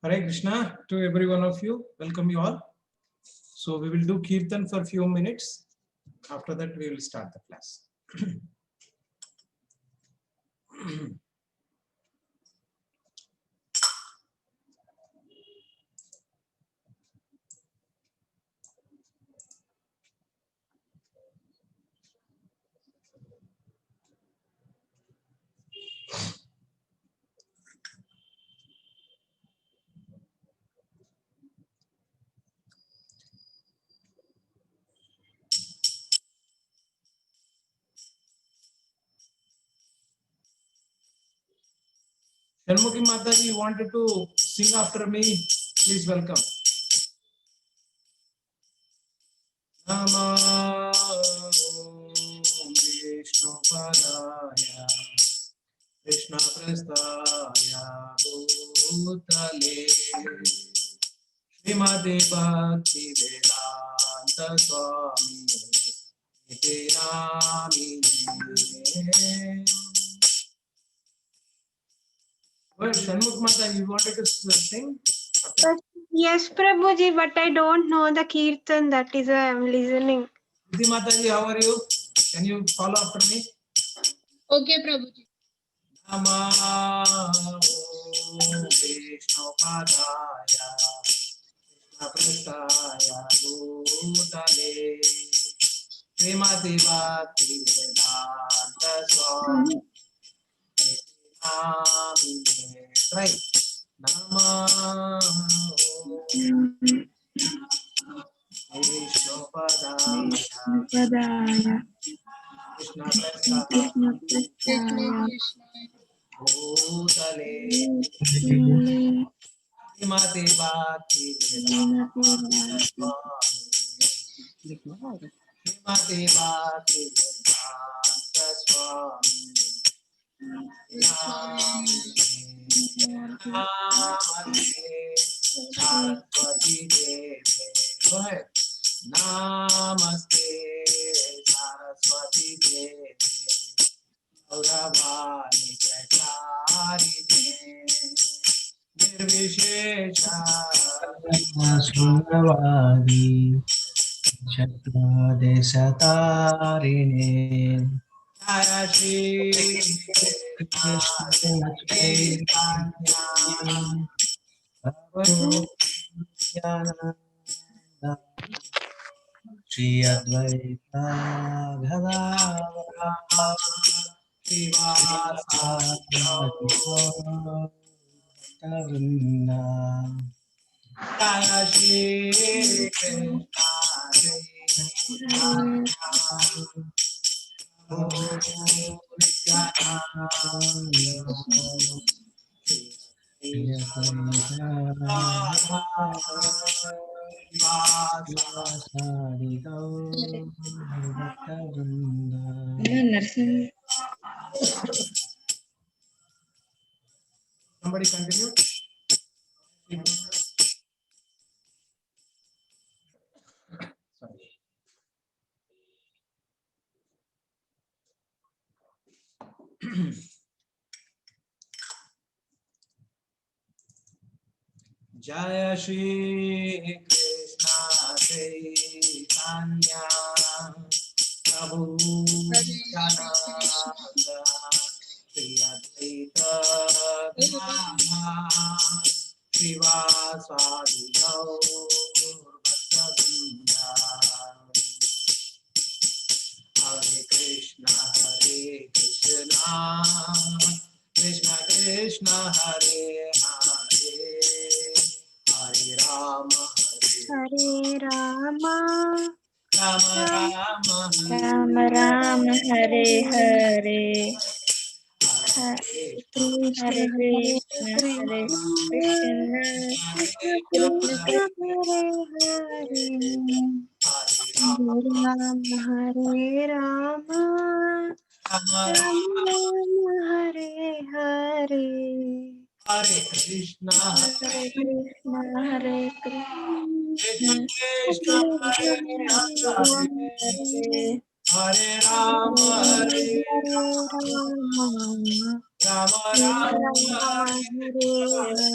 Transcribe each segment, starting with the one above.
Hare Krishna to every one of you. Welcome you all. So we will do Kirtan for a few minutes. After that, we will start the class. Shanmukhi Mataji, you wanted to sing after me? Please welcome. Nama Vishnu Padaya Krishna Prastaya Bhutale Srimati Bhakti Vedanta Swami Iti Namine. Well, Shanmukh Mata, you wanted to sing? Yes, Prabhuji, but I don't know the Kirtan. That is why I am listening. Vidhi Mataji, how are you? Can you follow after me? Okay, Prabhuji. Nama Vishnu Padaya Krishna Prastaya Bhutale Srimati Bhakti Vedanta Swami Namine. Right. Nama Vishnu Padaya Krishna Prastaya Krishna Krishna. Bhutale Srimati Bhakti Vedanta Swami Srimati Bhakti Vedanta Swami Namaste Saraswati Deve. Go ahead. Namaste Saraswati Deve. Gauravani Pracharine Nirvishesha Sundravadi Chakradesatarine Jaya Shri Krishna Chaitanya Shri Advaita Gadadara Vrinda Jaya Shri Krishna Somebody continue. Sorry. Jaya Shri Krishna Chaitanya Prabhu Nityananda Shri Advaita Gadadhara Srivasadi Gaur Bhaktavrinda. Hare Krishna Krishna Krishna Hare Hare Hare Rama Hare Rama, Rama Rama Rama Rama Hare Hare Hare Hare Krishna Hare Krishna Krishna Hare Hare, Hare Rama, Hare Rama, Rama Rama Rama, Hare Hare, Hare Krishna, Hare Krishna, Hare Krishna, Krishna Hare Hare, Hare Hare Rama, Hare Rama, Rama Hare Hare.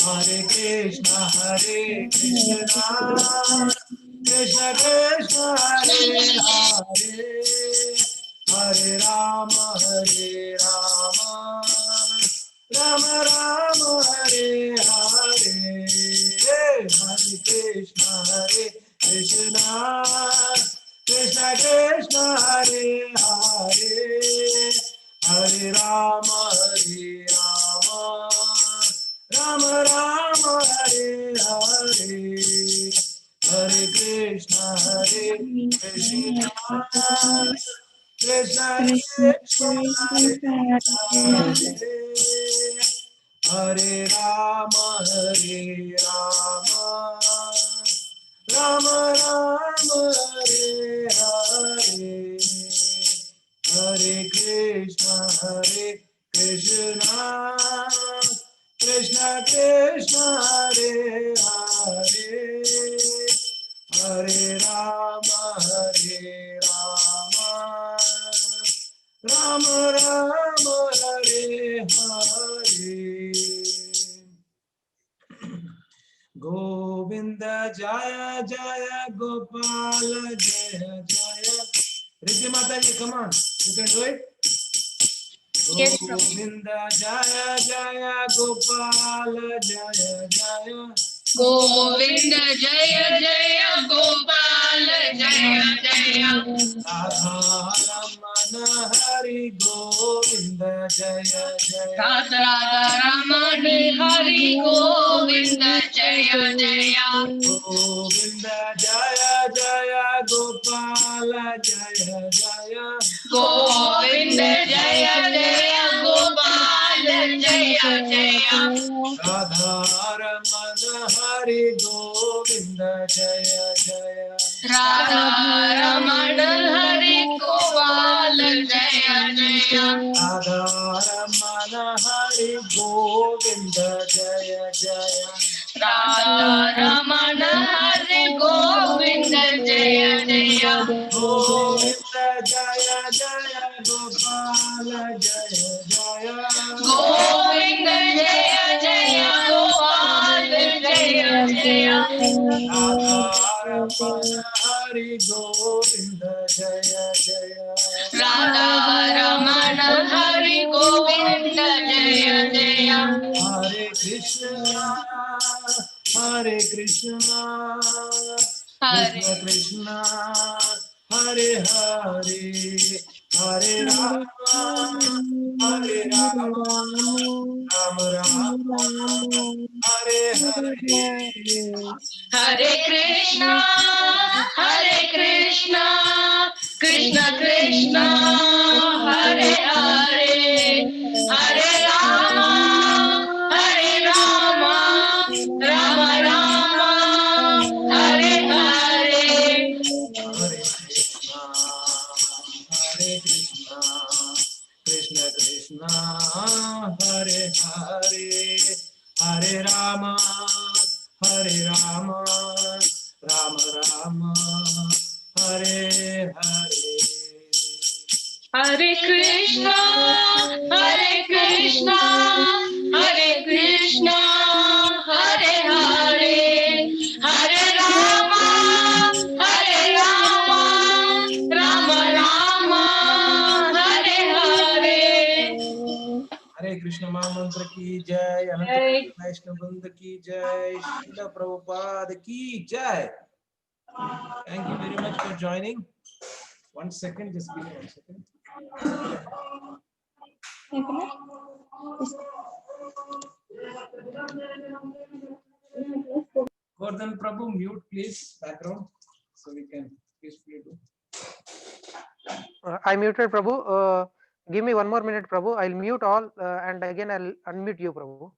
Hare Krishna, Hare Krishna, Krishna Krishna, Hare Hare, Hare Rama, Hare Rama, Rama Rama, Hare Hare. Hare Krishna, Hare Krishna, Krishna Krishna, Hare Hare, Hare Rama, Hare Rama, Rama Rama, Hare Hare. Hare Krishna, Hare Krishna, Krishna Krishna, Hare Hare, Hare Rama, Hare Rama, Rama Rama, Hare Hare. Hare Krishna, Hare Krishna, Krishna Krishna, Hare Hare, Hare Rama, Hare Rama, Rama Rama, Hare Hare. Govinda Jaya Jaya Gopal Jaya Jaya. Riddhi Mataji, come on, you can do it. Yes, Prabhu. Govinda Jaya Jaya Gopal Jaya Jaya. Govinda Jaya Jaya Gopal Jaya Jaya. Radha Ramana Hari Govinda Jaya Jaya. Radha Ramani Hari Govinda Jaya Jaya. Govinda Jaya Jaya Gopal Jaya Jaya. Govinda Jaya Jaya Gopal Jaya Jaya. Radha Ramana Hari Govinda Jaya Jaya. Radha Ramana Hari Gopal Jaya Jaya. Radha Ramana Hari Govinda Jaya Jaya. Radha Ramana Hari Govinda Jaya Jaya. Govinda Jaya Jaya Gopal Jaya Jaya. Govinda Jaya Jaya Gopal Jaya Jaya. Radha Ramana Hari Govinda Jaya Jaya. Radha Ramana Hari Govinda Jaya Jaya. Hare Krishna, Hare Krishna, Krishna Krishna, Hare Hare, Hare Rama, Hare Rama, Rama Rama, Hare Hare. Hare Krishna, Hare Krishna, Krishna Krishna, Hare Hare, Hare Rama, Hare Rama, Rama Rama, Hare Hare. Hare Krishna, Hare Krishna, Krishna Krishna, Hare Hare, Hare Rama, Hare Rama, Rama Rama, Hare Hare. Hare Krishna, Hare Krishna, Hare Krishna, Hare Hare, Hare Rama, Hare Rama, Rama Rama, Hare Hare. हरे कृष्ण महामंत्र की जय, अनंत Jai. वैष्णव वृंद की जय, श्रील प्रभुपाद की जय. Thank you very much for joining. 1 second, just give me 1 second. Gordon Prabhu, mute please background so we can peacefully do. I muted Prabhu. Give me 1 more minute, Prabhu. I'll mute all and again I'll unmute you, Prabhu.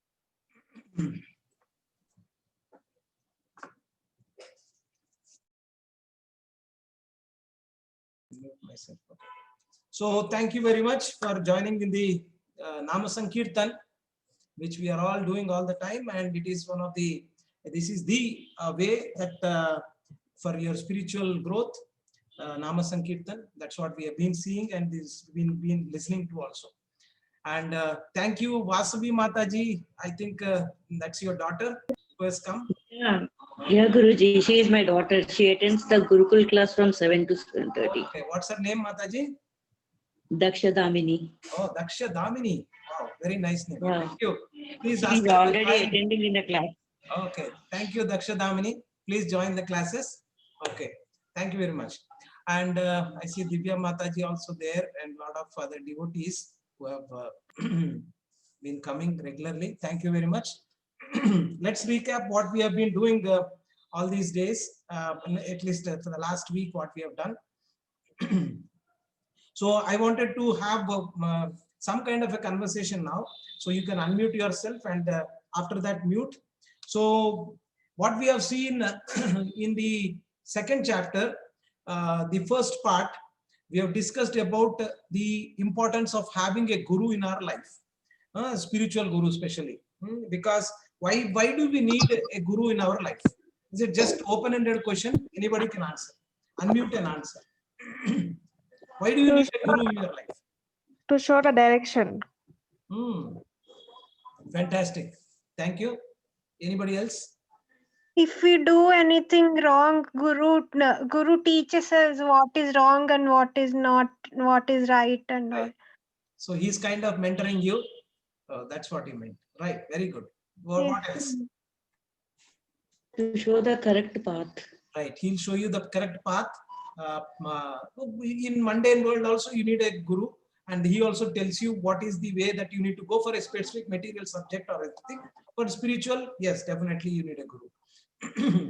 mute myself. Okay. So thank you very much for joining in the Nama Sankirtan, which we are all doing all the time, and it is one of the, this is the way that for your spiritual growth, Nama Sankirtan, that's what we have been seeing and this been listening to also. And thank you, Vasavi Mataji. I think that's your daughter who has come. Yeah, Guruji, she is my daughter. She attends the Gurukul class from 7 to 7:30. Okay, what's her name, Mataji? Daksha Damini. Oh, Daksha Damini. Wow, very nice name. Yeah. Thank you. Please She ask is her to already join. attending in the class. Okay, thank you, Daksha Damini. Please join the classes. Okay, thank you very much. And I see Divya Mataji also there, and a lot of other devotees who have been coming regularly. Thank you very much. Let's recap what we have been doing all these days, at least for the last week, what we have done. So I wanted to have some kind of a conversation now. So you can unmute yourself and after that mute. So what we have seen in the second chapter, the first part, we have discussed about the importance of having a guru in our life, spiritual guru especially. Because why do we need a guru in our life? Is it just open-ended question? Anybody can answer. Unmute and answer. Why do you need a guru in your life? To show the direction. Fantastic. Thank you. Anybody else? If we do anything wrong, Guru teaches us what is wrong and what is not, what is right and all. So he's kind of mentoring you. That's what he meant. Right. Very good. Well, what else? To show the correct path. Right. He'll show you the correct path. In mundane world also you need a guru, and he also tells you what is the way that you need to go for a specific material subject or anything. For spiritual, yes, definitely you need a guru.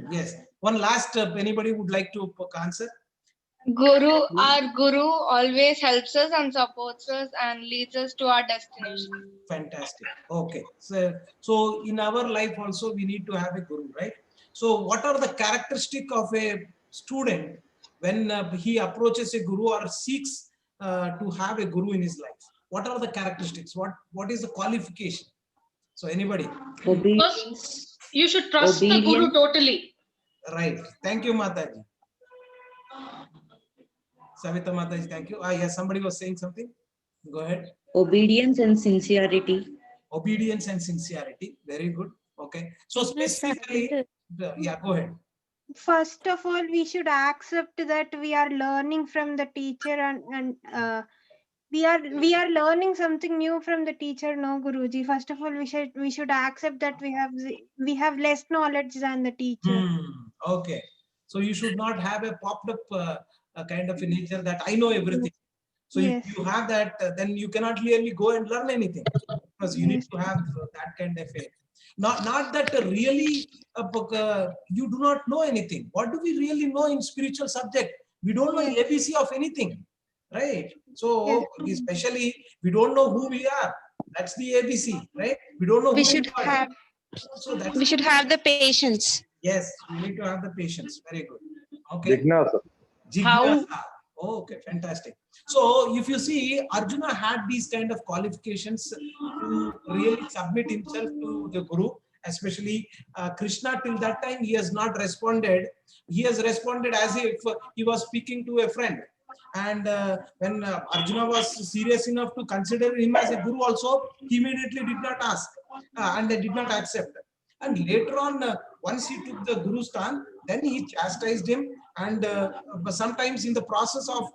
Yes. One last, anybody would like to answer? Our Guru always helps us and supports us and leads us to our destination. Fantastic. Okay. So in our life also we need to have a guru, right? So what are the characteristics of a student when he approaches a guru or seeks to have a guru in his life? What are the characteristics? What is the qualification? So anybody? Obedience. You should trust the Guru totally. Right. Thank you, Mataji. Savita Mataji, thank you. Yes, somebody was saying something. Go ahead. Obedience and sincerity. Obedience and sincerity. Very good. Okay. So specifically, yeah, go ahead. First of all, we should accept that we are learning from the teacher and we are learning something new from the teacher. No, Guruji. First of all, we should accept that we have less knowledge than the teacher. Okay. So you should not have a popped up a kind of a nature that I know everything. So Yes. if you have that, then you cannot really go and learn anything, because you need to have that kind of a, not that really you do not know anything. What do we really know in spiritual subject? We don't know ABC of anything, right? So especially we don't know who we are. That's the ABC, right? We don't know who We should are. have. So that's, We should have the patience. yes, we need to have the patience. Very good. Okay. Jignasa. Jignasa. Oh, okay, fantastic. So if you see, Arjuna had these kind of qualifications to really submit himself to the Guru, especially Krishna. Till that time, he has not responded. He has responded as if he was speaking to a friend. And when Arjuna was serious enough to consider him as a Guru also, he immediately did not ask and they did not accept. And later on, once he took the Guru's stand, then he chastised him. And sometimes in the process of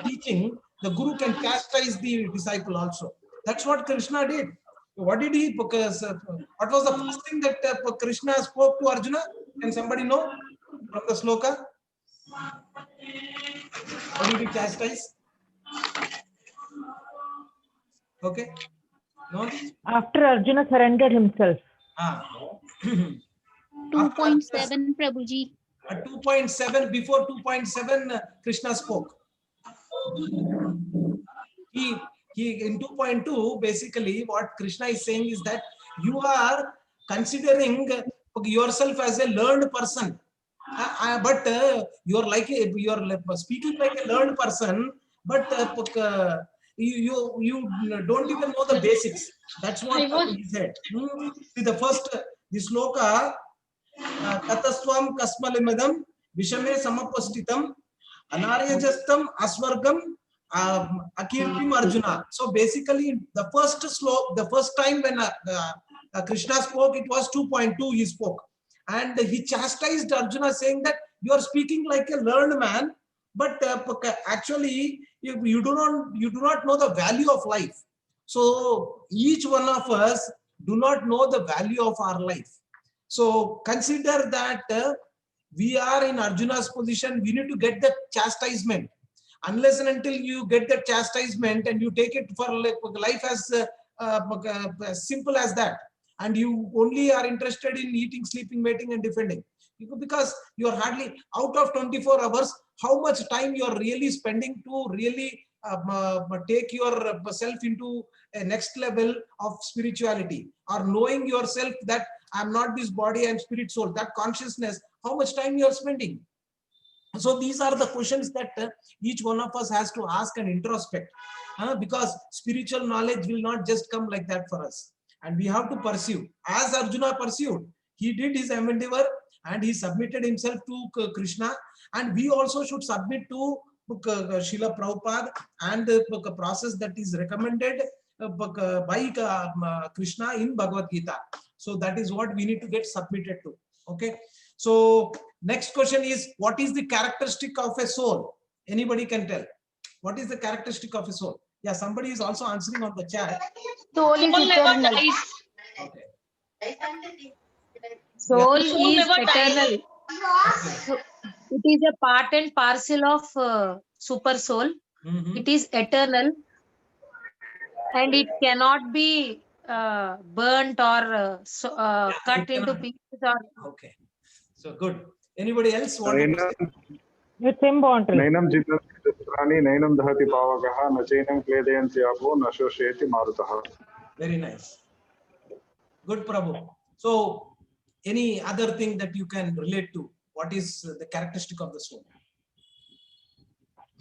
teaching, the Guru can chastise the disciple also. That's what Krishna did. What did he? Because what was the first thing that Krishna spoke to Arjuna? Can somebody know from the sloka? What did he chastise? Okay. No. After Arjuna surrendered himself. 2.7 Prabhuji. 2.7, before 2.7 Krishna spoke. He in 2.2 basically what Krishna is saying is that you are considering yourself as a learned person, But you're speaking like a learned person, but you don't even know the basics. That's what he said. See the first the sloka kataswam kasmalimadam vishame samapastitam anaryajastam asvargam akirtim Arjuna. So basically the first time when Krishna spoke, it was 2.2 he spoke. And he chastised Arjuna saying that you are speaking like a learned man, but actually you do not know the value of life. So each one of us do not know the value of our life. So consider that we are in Arjuna's position. We need to get the chastisement. Unless and until you get the chastisement and you take it for life as simple as that, and you only are interested in eating, sleeping, mating, and defending, because you are hardly out of 24 hours, how much time you are really spending to really take yourself into a next level of spirituality, or knowing yourself that I'm not this body, I'm spirit, soul, that consciousness, how much time you are spending. So these are the questions that each one of us has to ask and introspect, because spiritual knowledge will not just come like that for us. And we have to pursue. As Arjuna pursued, he did his endeavor and he submitted himself to Krishna. And we also should submit to Srila Prabhupada and the process that is recommended by Krishna in Bhagavad Gita. So that is what we need to get submitted to. Okay. So next question is, what is the characteristic of a soul? Anybody can tell. What is the characteristic of a soul? Yeah, somebody is also answering on the chat. Soul is eternal. Okay. Soul Yeah. is eternal. So it is a part and parcel of super soul. It is eternal, and it cannot be burnt or cut into pieces. Okay. So good. Anybody else want to say? It's immortal. Nainam jitrani nainam dahati pavakaha na chainam kledayanti apo na shosheti marutaha. Very nice. Good, Prabhu. So any other thing that you can relate to? What is the characteristic of the soul?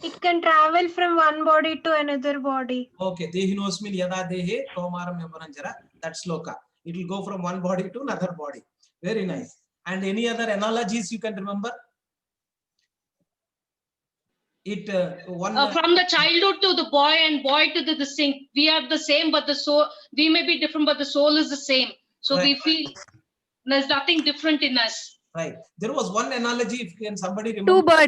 It can travel from one body to another body. Okay. Dehinosmin yada dehe kaumaram yavaranjara. That's sloka. It will go from one body to another body. Very nice. And any other analogies you can remember? It from the childhood to the boy and boy to the thing, we are the same, but the soul, we may be different, but the soul is the same. So right. We feel there's nothing different in us. Right. There was one analogy, if can somebody remember?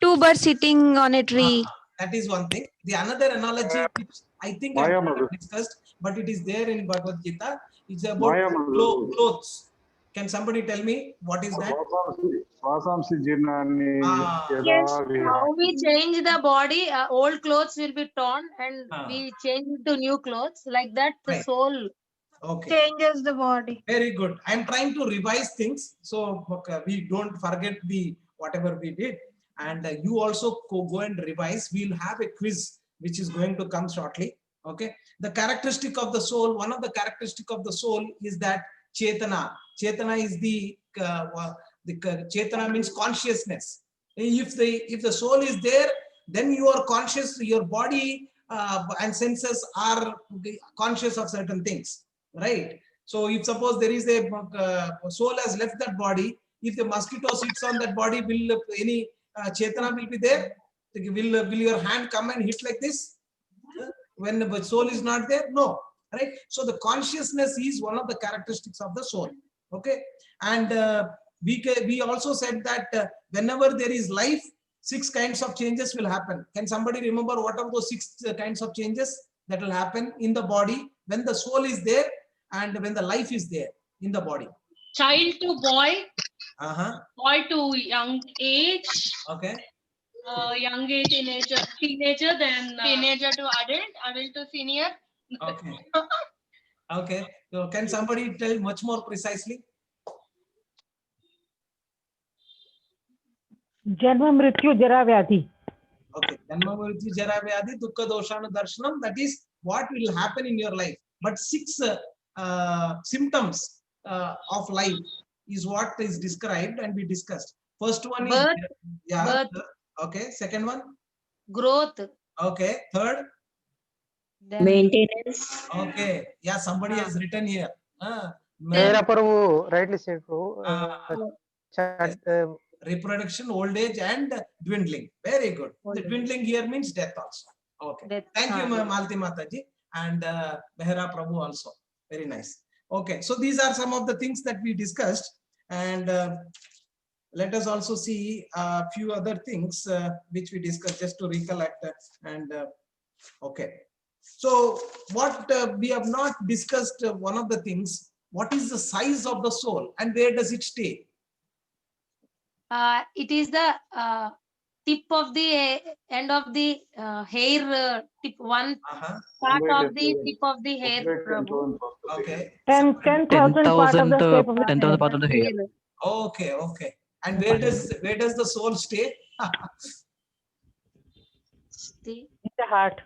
Two birds sitting on a tree. That is one thing. The another analogy, which I think I have discussed, but it is there in Bhagavad Gita, is about clothes. Can somebody tell me what is that? Yes, how we change the body, old clothes will be torn and we change to new clothes. Like that, the soul changes the body. Very good. I am trying to revise things so we don't forget the whatever we did. And you also go and revise. We'll have a quiz which is going to come shortly. Okay. The characteristic of the soul, one of the characteristic of the soul is that Chetana. Chetana is the Chetana means consciousness. If the soul is there, then you are conscious, your body and senses are conscious of certain things, right? So if suppose there is a soul has left that body, if the mosquito sits on that body, will any Chetana will be there? Will your hand come and hit like this? When the soul is not there? No. Right? So the consciousness is one of the characteristics of the soul. Okay. And we also said that whenever there is life, 6 kinds of changes will happen. Can somebody remember what are those 6 kinds of changes that will happen in the body when the soul is there and when the life is there in the body? Child to boy, boy to young age, okay, young age, teenager, then teenager to adult, adult to senior. Okay. Okay. So can somebody tell much more precisely? Janma Mrityu Jara Vyadhi. Okay. Janma Mrityu Jara Vyadhi Dukkha Doshanu Darshanam. That is what will happen in your life. But 6 symptoms of life is what is described and we discussed. First one is Birth. yeah. Birth. Okay. Second one. Growth. Okay. Third. Maintenance. Okay. Yeah. Somebody has written here. Mera Prabhu rightly said, Prabhu. Yes. Reproduction, old age, and dwindling. Very good. The dwindling here means death also. Okay. Death. Thank you, Malti Mataji, and Behera Prabhu also. Very nice. Okay. So these are some of the things that we discussed, and let us also see a few other things which we discussed just to recollect. And okay. So what we have not discussed, one of the things, what is the size of the soul and where does it stay? It is the tip of the end of the hair, tip, one part of the tip of the hair. Prabhu. Okay. 10,000 part of the shape of the 10,000 part of the hair. Okay, okay. And where does the soul stay? Stay in the heart.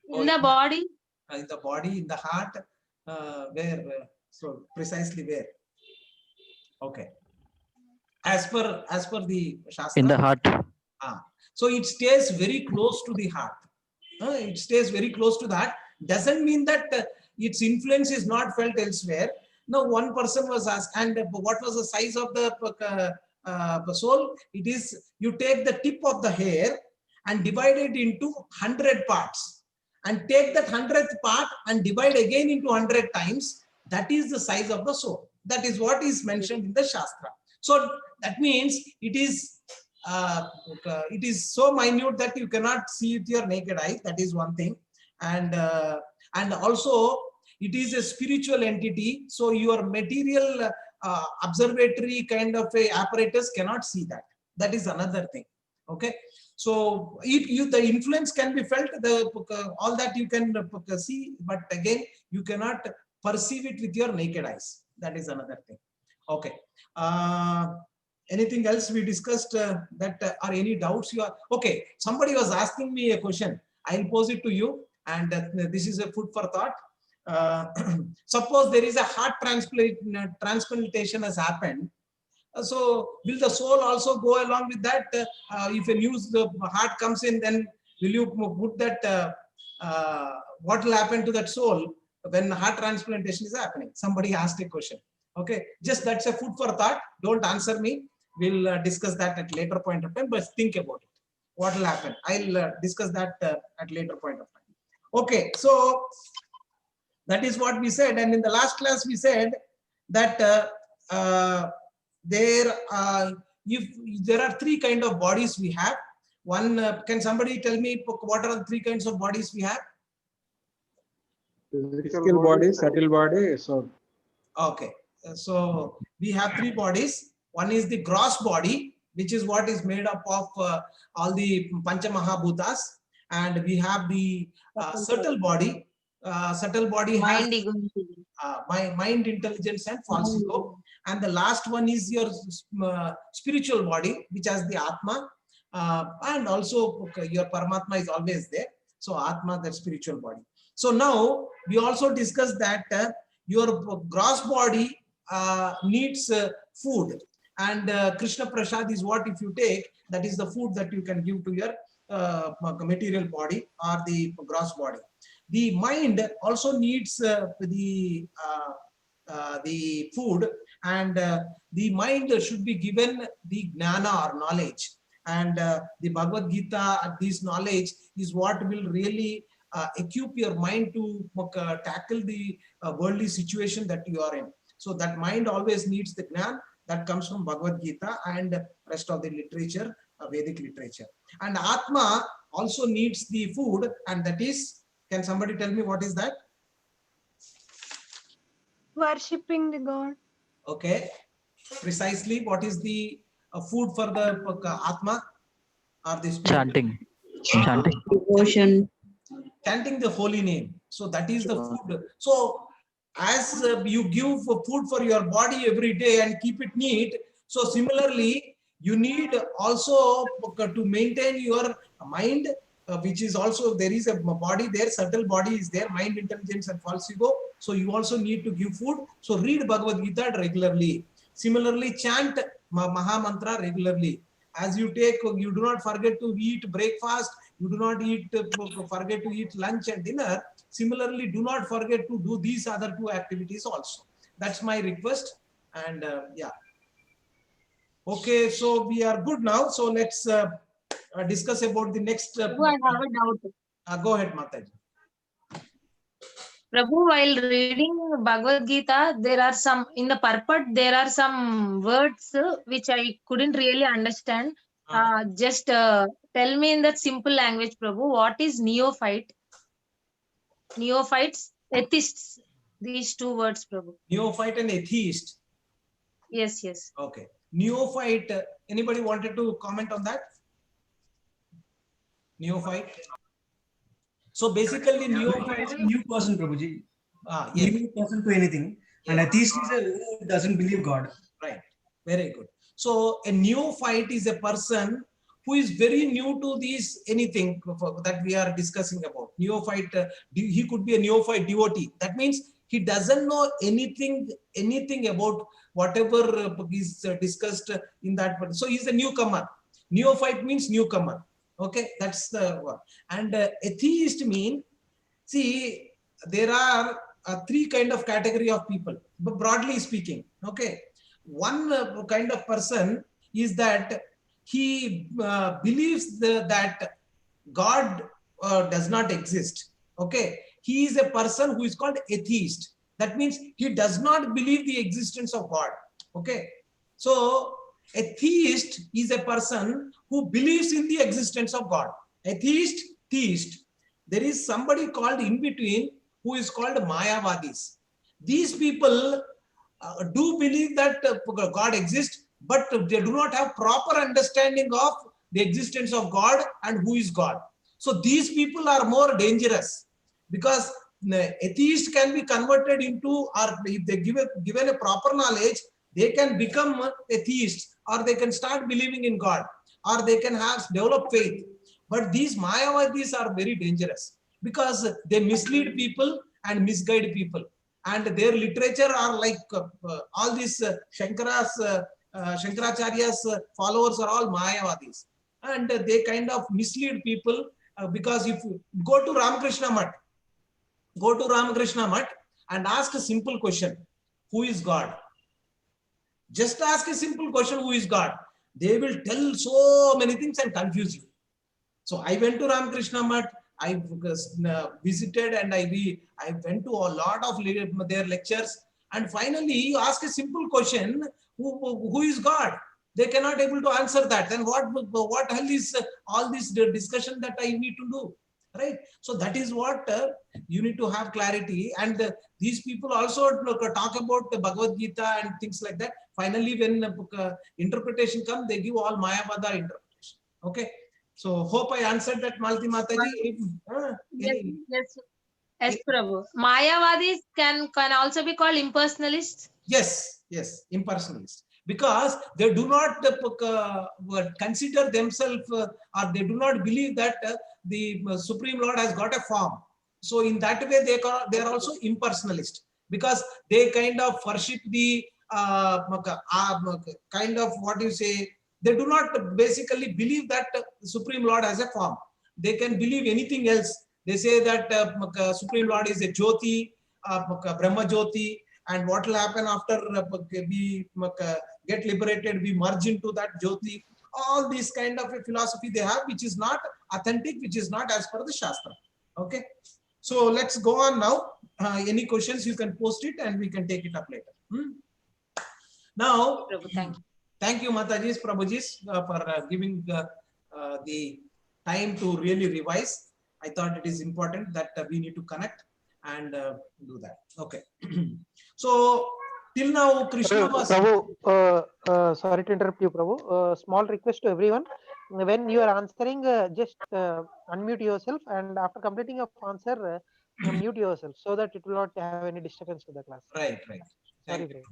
in the body. In the body, in the heart, where? So precisely where? Okay. As per the Shastra. In the heart. So it stays very close to the heart. It stays very close to that. Doesn't mean that its influence is not felt elsewhere. No, one person was asked, and what was the size of the soul? It is, you take the tip of the hair and divide it into 100 parts, and take that 100th part and divide again into 100 times. That is the size of the soul. That is what is mentioned in the Shastra. So that means it is so minute that you cannot see with your naked eye. That is one thing, and also it is a spiritual entity. So your material observatory kind of a apparatus cannot see that. That is another thing. Okay. So the influence can be felt. All that you can see, but again you cannot perceive it with your naked eyes. That is another thing. Okay. Anything else we discussed that are any doubts you are? Okay. Somebody was asking me a question. I'll pose it to you, and this is a food for thought. Suppose there is a heart transplantation has happened. So will the soul also go along with that? If a new heart comes in, then will you put that? What will happen to that soul when heart transplantation is happening? Somebody asked a question. Okay, just that's a food for thought. Don't answer me. We'll discuss that at later point of time. But think about it. What will happen? I'll discuss that at later point of time. Okay, so that is what we said. And in the last class we said that there are three kind of bodies we have. One, can somebody tell me what are the three kinds of bodies we have? Physical body, subtle body, soul. Okay, so we have three bodies. One is the gross body, which is what is made up of all the Pancha Mahabhutas, and we have the subtle body. Subtle body has mind, intelligence, and false ego. And the last one is your spiritual body, which has the Atma, and also your Paramatma is always there. So Atma, that spiritual body. So now we also discussed that your gross body needs food, and Krishna Prasad is what, if you take, that is the food that you can give to your material body or the gross body. The mind also needs the food, and the mind should be given the jnana or knowledge, and the Bhagavad Gita, this knowledge is what will really equip your mind to tackle the worldly situation that you are in. So that mind always needs the jnana that comes from Bhagavad Gita and rest of the literature, Vedic literature. And Atma also needs the food, and that is, can somebody tell me what is that? Worshipping the God. Okay, precisely what is the food for the Atma or the spirit? Chanting. Devotion. Chanting the holy name. So that is the food. So as you give food for your body every day and keep it neat, so similarly you need also to maintain your mind, which is also, there is a body there, subtle body is there, mind, intelligence, and false ego. So you also need to give food. So read Bhagavad Gita regularly. Similarly, chant Maha Mantra regularly. As you take, you do not forget to eat breakfast, you do not forget to eat lunch and dinner. Similarly, do not forget to do these other two activities also. That's my request. And yeah. Okay, so we are good now. So let's discuss about the next. Prabhu, I have a doubt. Go ahead, Mataji. Prabhu, while reading Bhagavad Gita, there are some, in the purport, there are some words which I couldn't really understand. Just tell me in that simple language, Prabhu, what is neophyte? Neophytes, atheists, these two words, Prabhu. Neophyte and atheist. Yes, yes. Okay. Neophyte, anybody wanted to comment on that? Neophyte. So basically, neophyte is a new person, Prabhuji. Yes. New person to anything. And atheist is a who doesn't believe God. Right. Very good. So a neophyte is a person who is very new to these anything that we are discussing about. Neophyte, he could be a neophyte devotee. That means he doesn't know anything about whatever is discussed in that. So he's a newcomer. Neophyte means newcomer. Okay, that's the one. And atheist mean, see, there are three kind of category of people, but broadly speaking. Okay, one kind of person is that he believes that God does not exist. Okay, he is a person who is called atheist. That means he does not believe the existence of God. Okay, so a theist is a person who believes in the existence of God. Atheist, theist. There is somebody called in between who is called Mayavadis. These people do believe that God exists, but they do not have proper understanding of the existence of God and who is God. So these people are more dangerous, because atheist can be converted into, or if they given a proper knowledge, they can become atheists, or they can start believing in God, or they can develop faith. But these Mayavadis are very dangerous, because they mislead people and misguide people, and their literature are like all these Shankaracharya's followers are all Mayavadis, and they kind of mislead people, because if you go to Ramakrishna Math, and ask a simple question, who is God? Just ask a simple question, who is God? They will tell so many things and confuse you. So I went to Ramakrishna Math, I visited, and I went to a lot of their lectures, and finally you ask a simple question, who is God? They cannot able to answer that. Then what hell is all this discussion that I need to do? Right? So that is what you need to have clarity. And these people also talk about the Bhagavad Gita and things like that. Finally, when interpretation comes, they give all Mayavada interpretation. Okay. So hope I answered that, Malti Mataji. Yes, Prabhu. Mayavadis can also be called impersonalists. Yes, impersonalists. Because they do not consider themselves, or they do not believe that the Supreme Lord has got a form. So in that way, they are also impersonalist, because they kind of worship the kind of what you say. They do not basically believe that Supreme Lord has a form. They can believe anything else. They say that Supreme Lord is a Jyoti, Brahma Jyoti, and what will happen after we get liberated, we merge into that Jyoti. All these kind of a philosophy they have, which is not authentic, which is not as per the Shastra. Okay. So let's go on now. Any questions, you can post it and we can take it up later. Now, thank you Matajis, Prabhujis, for giving the time to really revise. I thought it is important that we need to connect and do that. Okay. So till now, Krishna was. Prabhu, sorry to interrupt you, Prabhu. Small request to everyone. When you are answering, just unmute yourself, and after completing your answer, mute yourself, so that it will not have any disturbance to the class. Right. Sorry,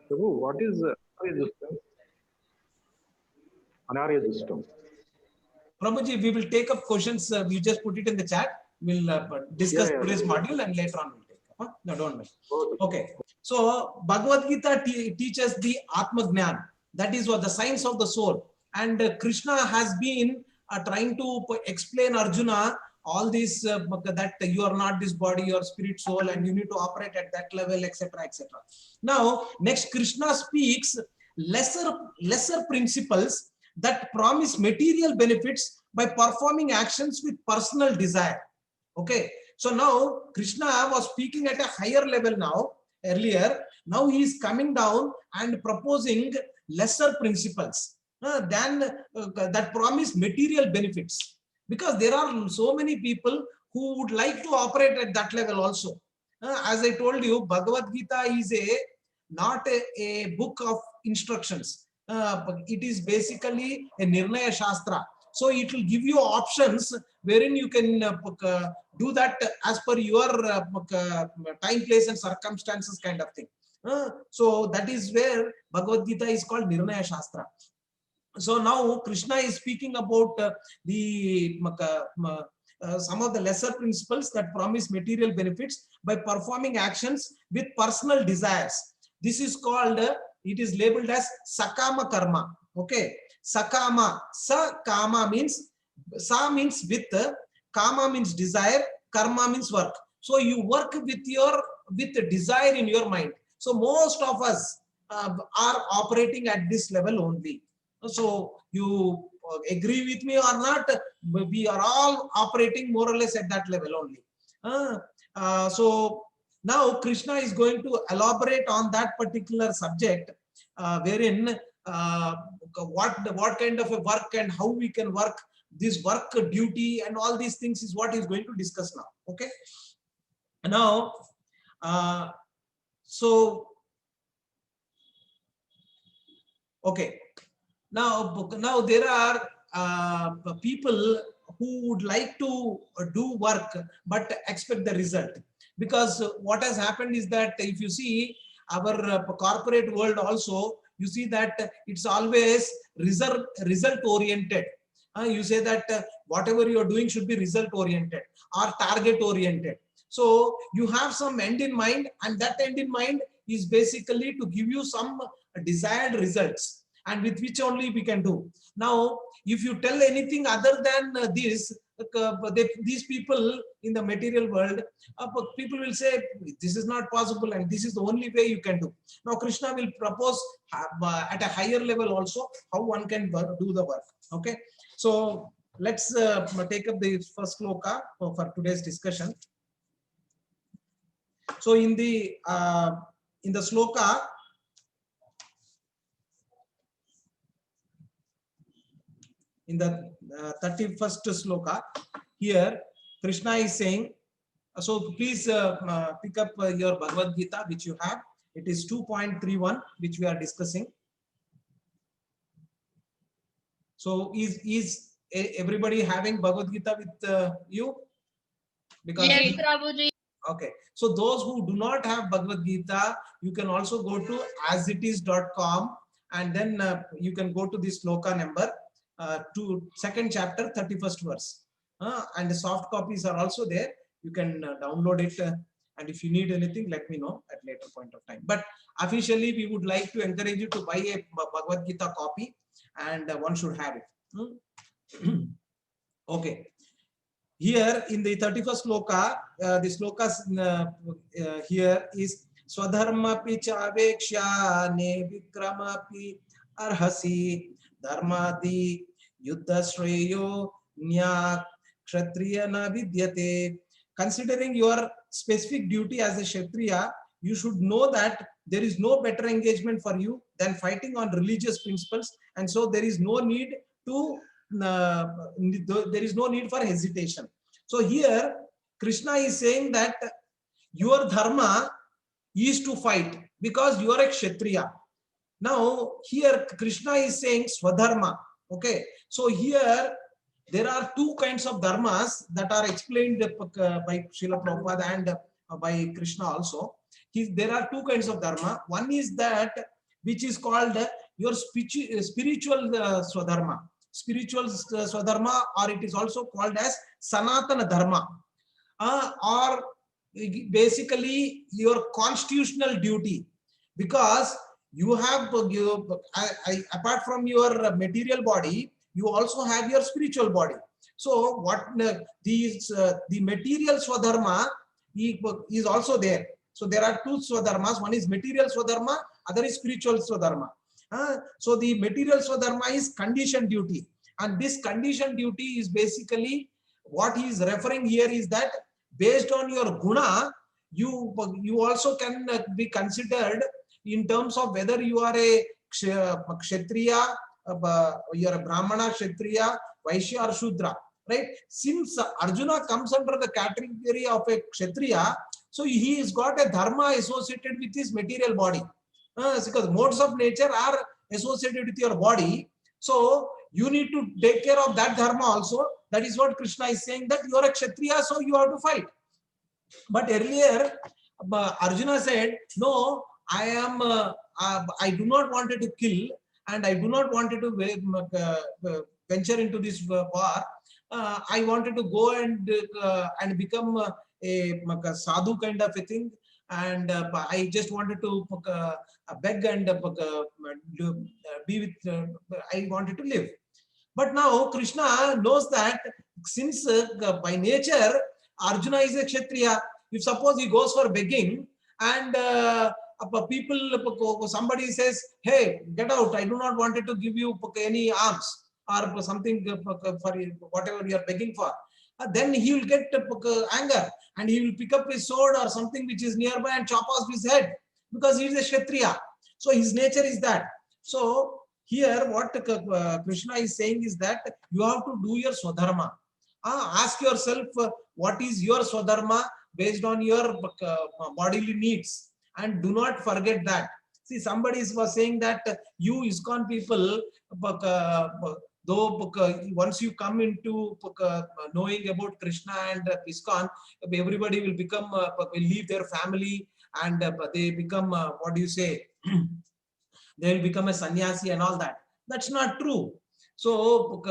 Prabhu, what is Anarya system? Prabhuji, we will take up questions. You just put it in the chat. We'll discuss today's module, and later on we'll take up. No, don't worry. Okay. So Bhagavad Gita teaches the Atma Gnan, that is what the science of the soul. And Krishna has been trying to explain Arjuna all this, that you are not this body, your spirit, soul, and you need to operate at that level, etc., etc. Now, next Krishna speaks lesser principles that promise material benefits by performing actions with personal desire. Okay, so now Krishna was speaking at a higher level now, earlier. Now he is coming down and proposing lesser principles than that promise material benefits, because there are so many people who would like to operate at that level also. As I told you, Bhagavad Gita is not a book of instructions. It is basically a Nirnaya Shastra. So it will give you options wherein you can do that as per your time, place, and circumstances kind of thing. So that is where Bhagavad Gita is called Nirnaya Shastra. So now Krishna is speaking about some of the lesser principles that promise material benefits by performing actions with personal desires. This is called, it is labeled as Sakama Karma. Okay, Sakama, Sakama means, Sa means with, Kama means desire, Karma means work. So you work with desire in your mind. So most of us are operating at this level only. So you agree with me or not, we are all operating more or less at that level only. So now Krishna is going to elaborate on that particular subject, wherein what kind of a work and how we can work, this work duty and all these things is what he's going to discuss now. Okay. Now, okay. Now there are people who would like to do work but expect the result, because what has happened is that if you see our corporate world also, you see that it's always result oriented. You say that whatever you are doing should be result oriented or target oriented. So you have some end in mind, and that end in mind is basically to give you some desired results, and with which only we can do. Now, if you tell anything other than this, these people in the material world, people will say this is not possible and this is the only way you can do. Now, Krishna will propose at a higher level also how one can do the work. Okay, so let's take up the first sloka for today's discussion. So in the sloka, in the 31st sloka, here Krishna is saying, so please pick up your Bhagavad Gita which you have. It is 2.31 which we are discussing. So is everybody having Bhagavad Gita with you? Because yes, Prabhuji. Okay, so those who do not have Bhagavad Gita, you can also go to asitis.com and then you can go to this sloka number to second chapter 31st verse, and the soft copies are also there. You can download it, and if you need anything, let me know at later point of time. But officially we would like to encourage you to buy a Bhagavad Gita copy, and one should have it. Okay, here in the 31st sloka, the slokas here is Swadharma pi chaveksha ne vikrama pi arhasi dharmadi yuddha shreyo nya kshatriya na vidyate. Considering your specific duty as a kshatriya, you should know that there is no better engagement for you than fighting on religious principles, and so there is no need to there is no need for hesitation. So here Krishna is saying that your dharma is to fight because you are a kshatriya. Now here Krishna is saying swadharma. Okay, so here there are two kinds of dharmas that are explained by Srila Prabhupada and by Krishna also. There are two kinds of dharma. One is that which is called your spiritual swadharma. Spiritual swadharma, or it is also called as Sanatana Dharma, or basically your constitutional duty, because you have apart from your material body, you also have your spiritual body. So what the material Swadharma is also there. So there are two Swadharmas. One is material Swadharma, other is spiritual Swadharma. So the material Swadharma is condition duty, and this condition duty is basically what he is referring here is that based on your guna, you also can be considered in terms of whether you are a Kshatriya, you are a Brahmana, Kshatriya, Vaishya or Shudra, right? Since Arjuna comes under the category of a Kshatriya, so he has got a dharma associated with his material body. Because modes of nature are associated with your body, so you need to take care of that dharma also. That is what Krishna is saying, that you are a Kshatriya, so you have to fight. But earlier Arjuna said, no, I am I do not want to kill, and I do not want to venture into this war. I wanted to go and become a sadhu kind of a thing, and I just wanted to beg and be with, I wanted to live. But now Krishna knows that since by nature Arjuna is a Kshatriya, if suppose he goes for begging and people, somebody says, hey, get out, I do not want to give you any alms or something for whatever you are begging for, then he will get anger and he will pick up his sword or something which is nearby and chop off his head, because he is a Kshatriya. So his nature is that. So here what Krishna is saying is that you have to do your Swadharma. Ask yourself what is your Swadharma based on your bodily needs, and do not forget that. See, somebody was saying that you ISKCON people, though once you come into knowing about Krishna and ISKCON, everybody will become, will leave their family and they become, what do you say, they will become a sannyasi and all that. That's not true. So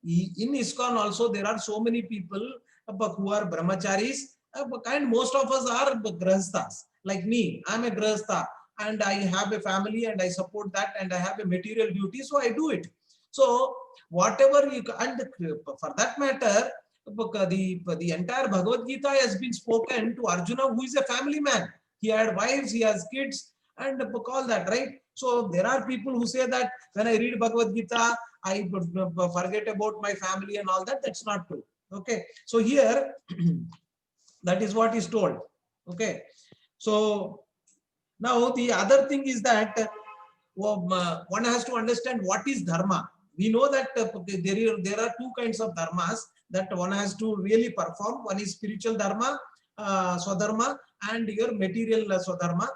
in ISKCON also there are so many people who are brahmacharis, and most of us are grahasthas. Like me, I'm a grahastha and I have a family and I support that and I have a material duty, so I do it. So whatever you, and for that matter, the entire Bhagavad Gita has been spoken to Arjuna, who is a family man. He had wives, he has kids, and all that, right? So there are people who say that when I read Bhagavad Gita, I forget about my family and all that. That's not true. Okay. So here, that is what is told. Okay. So now the other thing is that one has to understand what is dharma. We know that there are two kinds of dharmas that one has to really perform. One is spiritual dharma, swadharma, and your material swadharma.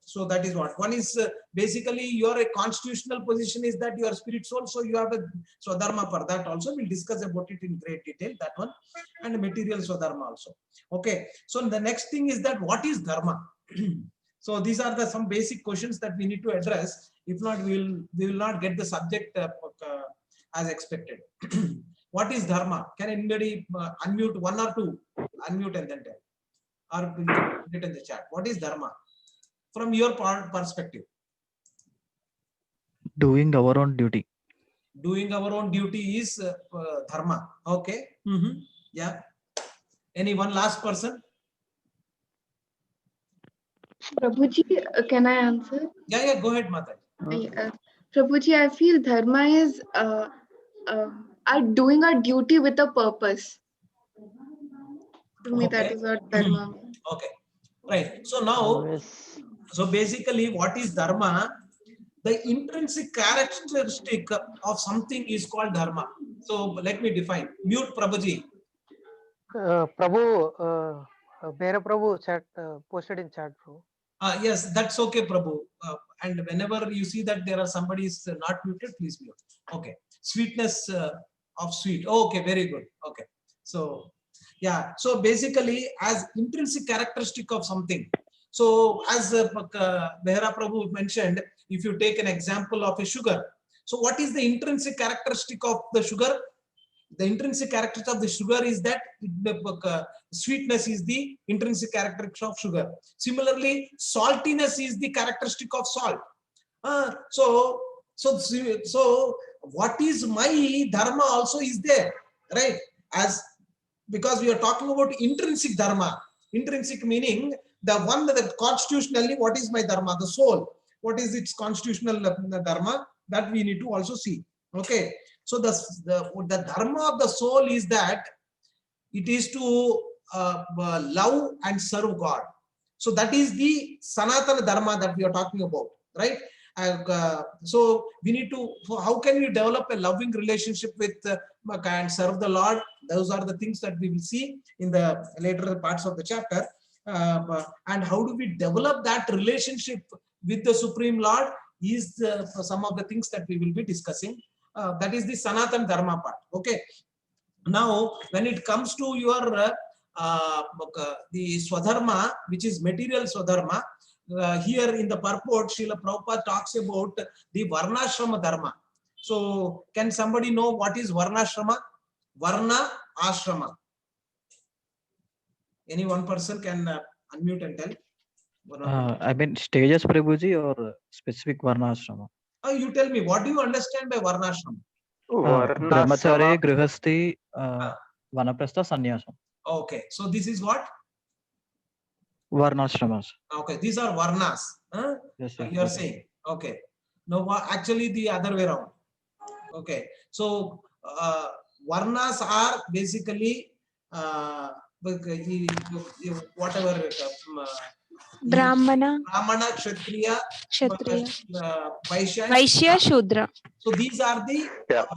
So that is what one is. Basically your constitutional position is that you are spirit soul, so you have a swadharma for that also. We'll discuss about it in great detail, that one, and material swadharma also. Okay, so the next thing is that what is dharma? So these are some basic questions that we need to address. If not, we will not get the subject as expected. What is dharma? Can anybody unmute, one or two, unmute and then tell, or put it in the chat. What is dharma from your perspective? Doing our own duty. Doing our own duty is dharma. Okay. Yeah. Any one last person? Prabhuji, can I answer? Yeah, go ahead, Mata. Prabhuji, I feel dharma is doing our duty with a purpose. To me, that is what dharma means. Okay, right. So now, so basically, what is dharma? The intrinsic characteristic of something is called dharma. So let me define. Mute Prabhuji. Prabhu, Bera Prabhu chat posted in chat, bro. Yes, that's okay, Prabhu. And whenever you see that there are somebody is not muted, please mute. Okay. Sweetness of sweet. Okay, very good. Okay. So yeah. So basically, as intrinsic characteristic of something. So as Behera Prabhu mentioned, if you take an example of a sugar, so what is the intrinsic characteristic of the sugar? The intrinsic characteristic of the sugar is that sweetness is the intrinsic characteristic of sugar. Similarly, saltiness is the characteristic of salt. So what is my dharma also is there, right? As because we are talking about intrinsic dharma. Intrinsic meaning the one that constitutionally, what is my dharma? The soul. What is its constitutional dharma? That we need to also see. Okay. So the dharma of the soul is that it is to love and serve God. So that is the Sanatana dharma that we are talking about, right? So we need to, how can we develop a loving relationship with and serve the Lord? Those are the things that we will see in the later parts of the chapter. And how do we develop that relationship with the Supreme Lord is some of the things that we will be discussing. That is the Sanatana dharma part. Okay. Now, when it comes to your the Swadharma, which is material Swadharma, here in the purport, Srila Prabhupada talks about the Varnashrama Dharma. So, can somebody know what is Varnashrama? Varna Ashrama. Any one person can unmute and tell. I mean stages, Prabhuji, or specific Varnashrama? You tell me, what do you understand by Varnashrama? Brahmachari, Grihasti, Vanaprastha, Sannyasam. Okay, so this is what? Varnashramas. Okay, these are Varnas. Yes, sir. You are saying. Okay. No, actually the other way around. Okay, so Varnas are basically whatever Brahmana, Kshatriya, Vaishya, Shudra. So these are the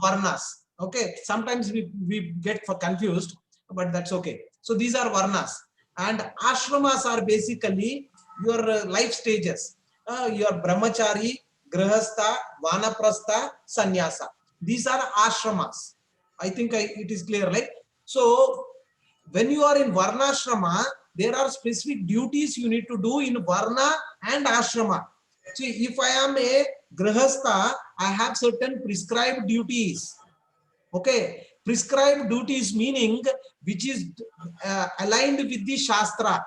Varnas. Okay, sometimes we get confused, but that's okay. So these are Varnas, and Ashramas are basically your life stages. Your Brahmachari, Grihastha, Vanaprastha, Sannyasa. These are Ashramas. I think it is clear, right? So when you are in Varnashrama, there are specific duties you need to do in Varna and Ashrama. See, if I am a Grihastha, I have certain prescribed duties. Okay, prescribed duties meaning which is aligned with the Shastra.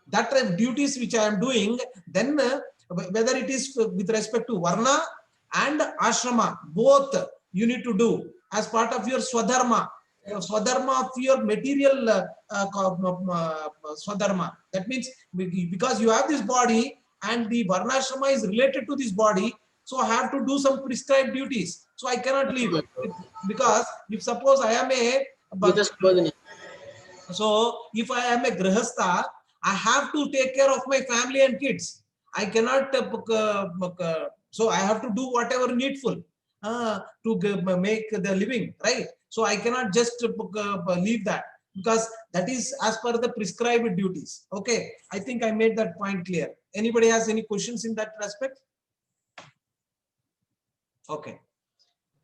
That type of duties which I am doing, then whether it is with respect to Varna and Ashrama, both you need to do as part of your Swadharma. Swadharma of your material Swadharma. That means because you have this body and the Varnashrama is related to this body, so I have to do some prescribed duties. So I cannot leave it. Because if suppose I am so if I am a Grihastha, I have to take care of my family and kids. I cannot, so I have to do whatever needful to make the living, right? So I cannot just leave that, because that is as per the prescribed duties. Okay, I think I made that point clear. Anybody has any questions in that respect? Okay.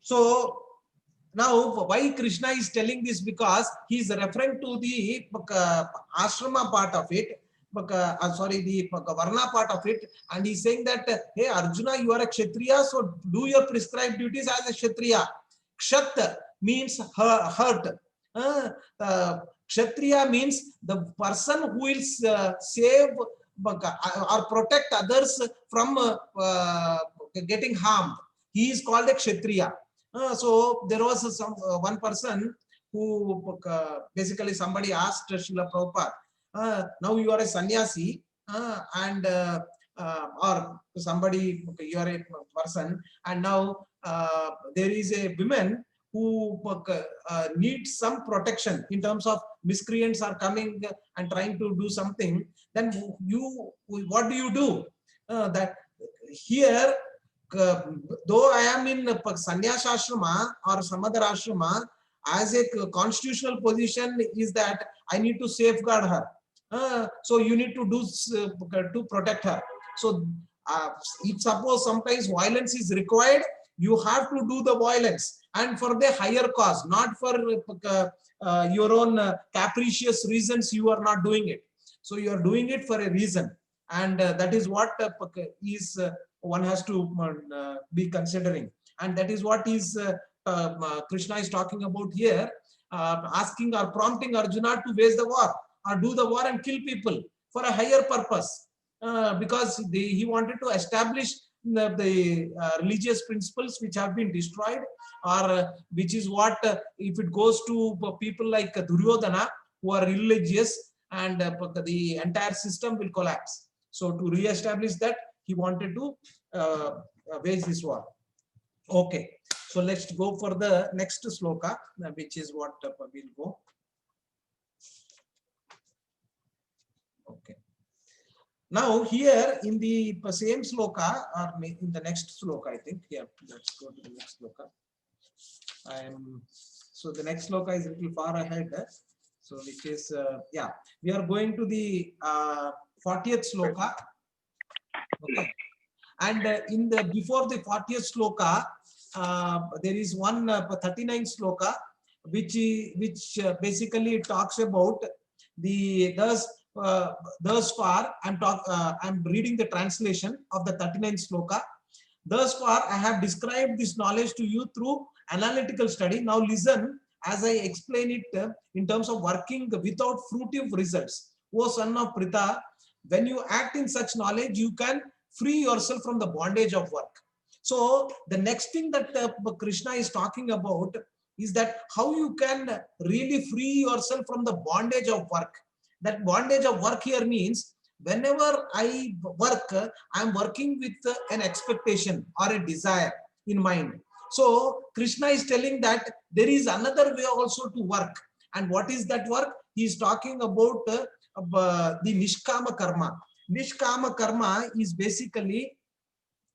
So now why Krishna is telling this, because he is referring to the ashrama part of it, the Varna part of it, and he's saying that, hey Arjuna, you are a Kshatriya, so do your prescribed duties as a Kshatriya. Kshat means hurt. Kshatriya means the person who will save or protect others from getting harmed. He is called a Kshatriya. So there was one person who basically somebody asked Srila Prabhupada, now you are a sannyasi and or somebody, you are a person, and now there is a woman who needs some protection in terms of miscreants are coming and trying to do something, then what do you do? That here, though I am in sannyasa ashrama or some other ashrama, as a constitutional position is that I need to safeguard her. So you need to do to protect her. So if suppose sometimes violence is required, you have to do the violence, and for the higher cause, not for your own capricious reasons. You are not doing it. So you are doing it for a reason, and that is what is one has to be considering, and that is what is Krishna is talking about here. asking or prompting Arjuna to wage the war or do the war and kill people for a higher purpose, because he wanted to establish the religious principles which have been destroyed, or which is what if it goes to people like Duryodhana who are religious, and the entire system will collapse. So to re-establish that, he wanted to wage this war. Okay, so let's go for the next sloka, which is what we'll go. Okay. Now here in the same sloka, or in the next sloka, I think. Yeah, let's go to the next sloka. So the next sloka is a little far ahead. So which is yeah, we are going to the 40th sloka. Okay. And in the before the 40th sloka, there is one 39th sloka, which basically talks about the thus far. I'm reading the translation of the 39th sloka. Thus far, I have described this knowledge to you through analytical study. Now listen as I explain it in terms of working without fruitive results. O son of Pritha, when you act in such knowledge, you can free yourself from the bondage of work. So the next thing that Krishna is talking about is that how you can really free yourself from the bondage of work. That bondage of work here means whenever I work, I'm working with an expectation or a desire in mind. So Krishna is telling that there is another way also to work. And what is that work? He is talking about the Nishkama Karma. Nishkama Karma is basically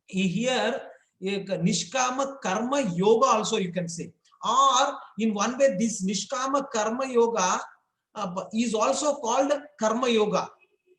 here Nishkama Karma Yoga also, you can say. Or in one way, this Nishkama Karma Yoga is also called Karma Yoga.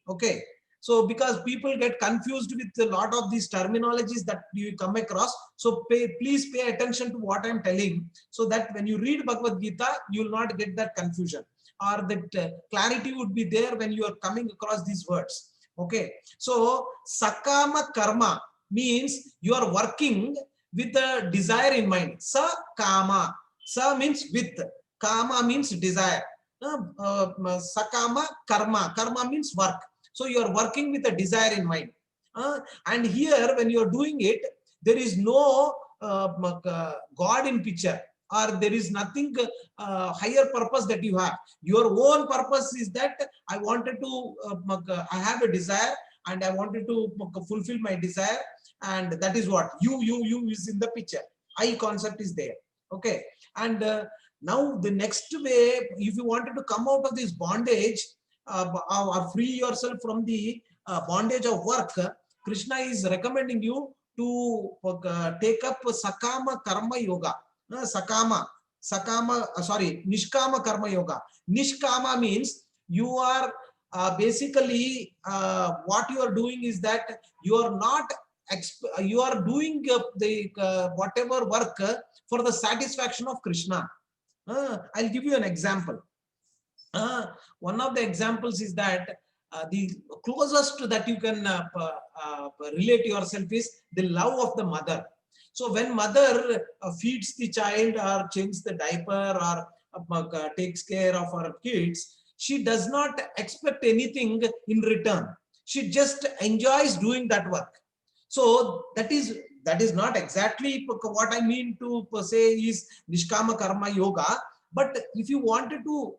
Okay. So because people get confused with a lot of these terminologies that you come across. So please pay attention to what I'm telling, so that when you read Bhagavad Gita, you will not get that confusion, or that clarity would be there when you are coming across these words. Okay. So Sakama Karma means you are working with a desire in mind. Sakama. Sa means with. Kama means desire. Sakama Karma. Karma means work. So you are working with a desire in mind. And here when you are doing it, there is no God in picture, or there is nothing higher purpose that you have. Your own purpose is that I wanted to, I have a desire and I wanted to fulfill my desire. And that is what you is in the picture. I concept is there. Okay. And now the next way, if you wanted to come out of this bondage, or free yourself from the bondage of work, Krishna is recommending you to take up Sakama Karma Yoga. Nishkama Karma Yoga. Nishkama means you are basically what you are doing is that you are not you are doing the whatever work for the satisfaction of Krishna. I'll give you an example. One of the examples is that the closest that you can relate yourself is the love of the mother. So when mother feeds the child or changes the diaper or takes care of her kids, she does not expect anything in return. She just enjoys doing that work. So that is not exactly what I mean to say is Nishkama Karma Yoga. But if you wanted to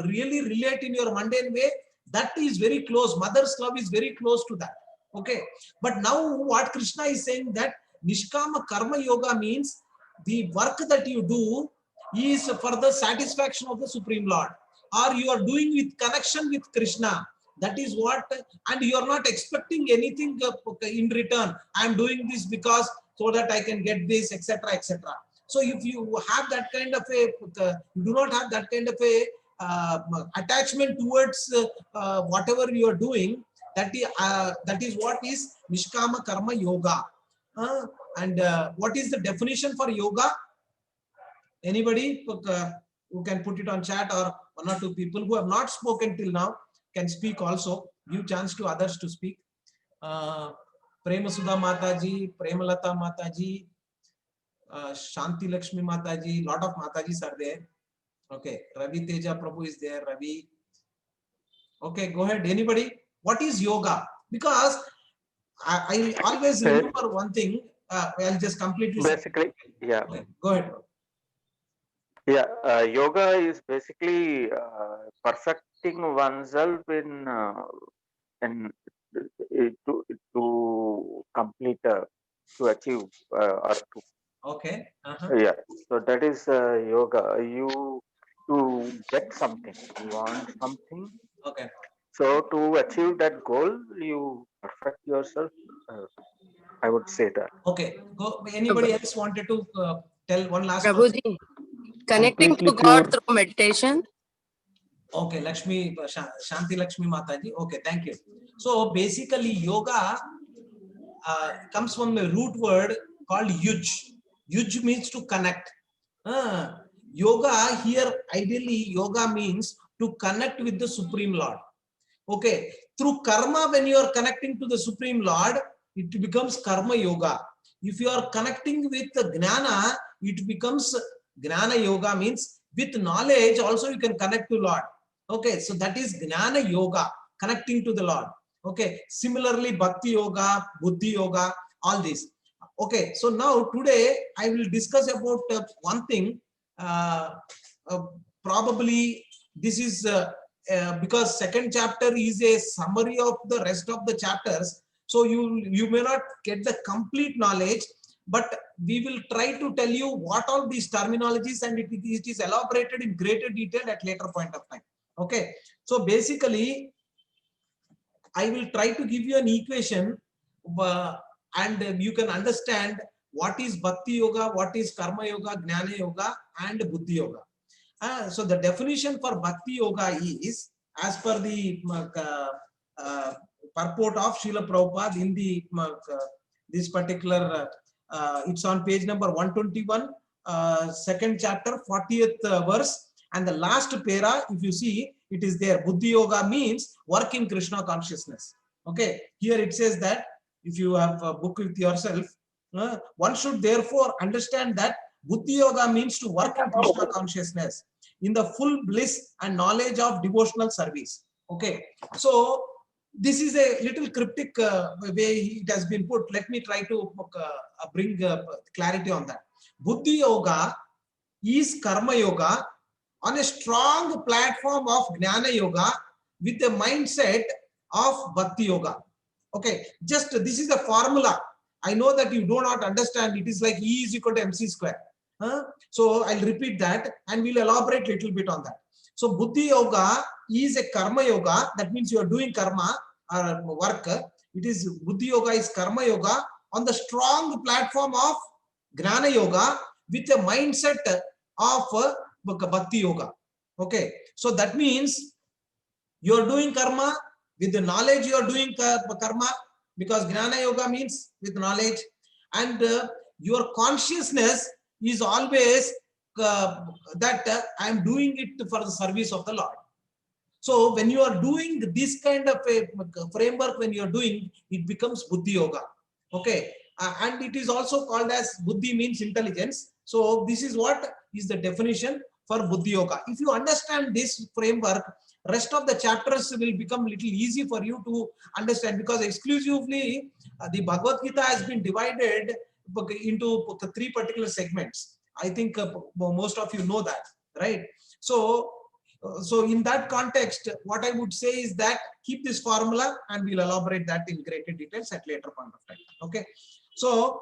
really relate in your mundane way, that is very close. Mother's love is very close to that. Okay. But now what Krishna is saying, that Nishkama Karma Yoga means the work that you do is for the satisfaction of the Supreme Lord, or you are doing with connection with Krishna. That is what, and you are not expecting anything in return. I am doing this because so that I can get this, etc., etc. So if you have that kind of a, you do not have that kind of a attachment towards whatever you are doing, that is what is Nishkama Karma Yoga. And what is the definition for yoga? Anybody who can put it on chat, or one or two people who have not spoken till now can speak also. Give chance to others to speak. Prema Sudha Mataji, Premalata Mataji, Shanti Lakshmi Mataji, lot of Matajis are there. Okay, Ravi Teja Prabhu is there. Ravi. Okay, go ahead. Anybody? What is yoga? Because I always remember one thing. I'll just completely. Basically, yeah. Okay, go ahead. Yeah, yoga is basically perfecting oneself in to complete to achieve or to Okay. yeah. So that is yoga. You to get something. You want something. Okay. So to achieve that goal, you perfect yourself. I would say that. Okay. Go. Anybody else wanted to tell one last? Prabhuji, connecting to God through meditation. Okay, Lakshmi, Shanti Lakshmi Mataji. Okay, thank you. So basically, yoga comes from a root word called yuj. Yuj means to connect. Yoga here, ideally, yoga means to connect with the Supreme Lord. Okay, through karma, when you are connecting to the Supreme Lord, it becomes karma yoga. If you are connecting with the gnana, it becomes gnana yoga, means with knowledge also you can connect to Lord. Okay, so that is gnana yoga, connecting to the Lord. Okay, similarly bhakti yoga, buddhi yoga, all these. Okay, so now today I will discuss about one thing. Probably this is because second chapter is a summary of the rest of the chapters, so you may not get the complete knowledge, but we will try to tell you what all these terminologies, and it is elaborated in greater detail at later point of time. Okay, so basically I will try to give you an equation and you can understand what is bhakti yoga, what is karma yoga, gnana yoga, and buddhi yoga. So the definition for bhakti yoga is, as per the purport of Srila Prabhupada in the this particular, it's on page number 121, second chapter, 40th verse, and the last para, if you see, it is there. Buddhi yoga means work in Krishna consciousness. Okay, here it says that if you have a book with yourself, one should therefore understand that Buddhi yoga means to work in Krishna consciousness in the full bliss and knowledge of devotional service. Okay, so this is a little cryptic way it has been put. Let me try to bring clarity on that. Buddhi yoga is karma yoga on a strong platform of gnana yoga with the mindset of bhakti yoga. Okay, just this is a formula. I know that you do not understand. It is like E is equal to MC square. So I'll repeat that and we'll elaborate a little bit on that. So Buddhi yoga is a karma yoga. That means you are doing karma or work. It is Buddhi yoga is karma yoga on the strong platform of gnana yoga with a mindset of bhakti yoga. Okay, so that means you are doing karma with the knowledge. You are doing karma because gnana yoga means with knowledge, and your consciousness is always that I am doing it for the service of the Lord. So when you are doing this kind of a framework, when you are doing, it becomes buddhi yoga. Okay, and it is also called as buddhi means intelligence. So this is what is the definition for buddhi yoga. If you understand this framework, rest of the chapters will become little easy for you to understand, because exclusively the Bhagavad Gita has been divided into 3 particular segments. I think most of you know that, right? So in that context, what I would say is that keep this formula and we'll elaborate that in greater details at later point of time. Okay, so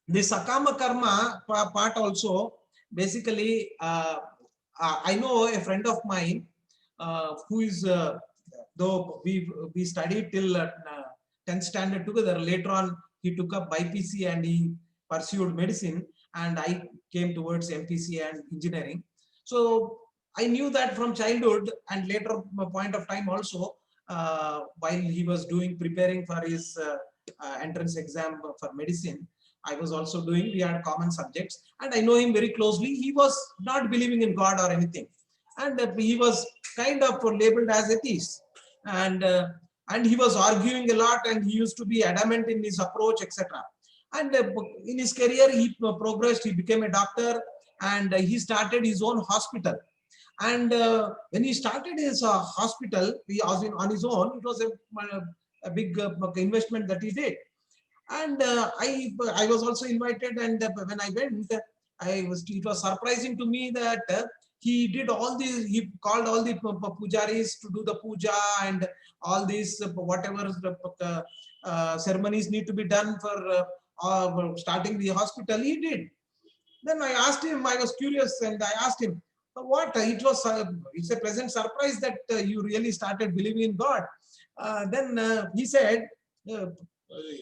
the sakama karma part also, basically I know a friend of mine who is though we studied till 10th standard together. Later on he took up BPC and he pursued medicine, and I came towards MPC and engineering. So I knew that from childhood, and later point of time also, while he was preparing for his entrance exam for medicine, I was also doing. We had common subjects, and I know him very closely. He was not believing in God or anything, and he was kind of labeled as atheist, and he was arguing a lot, and he used to be adamant in his approach, etc. And in his career, he progressed. He became a doctor, and he started his own hospital. And when he started his hospital, he was on his own. It was a big investment that he did. And I was also invited, and when I went, it was surprising to me that he did all these, he called all the pujaris to do the puja and all these whatever ceremonies need to be done for starting the hospital, he did. Then I asked him, I was curious, and I asked him, what? It's a pleasant surprise that you really started believing in God. Then he said,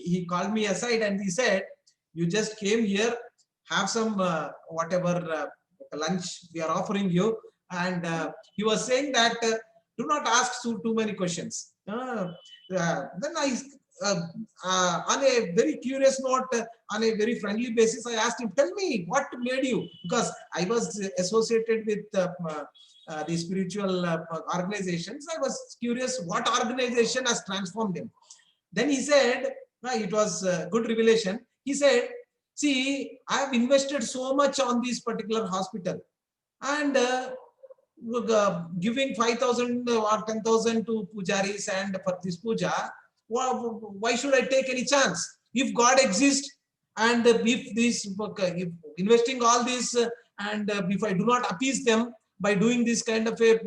he called me aside and he said, you just came here, have some whatever lunch we are offering you. And he was saying that do not ask too many questions. Then I, on a very curious note, on a very friendly basis, I asked him, tell me what made you, because I was associated with the spiritual organizations. I was curious what organization has transformed him. Then he said, it was a good revelation. He said, see, I have invested so much on this particular hospital, and giving 5,000 or 10,000 to pujaris and for this puja, why should I take any chance? If God exists, and if investing all this, and if I do not appease them by doing this kind of a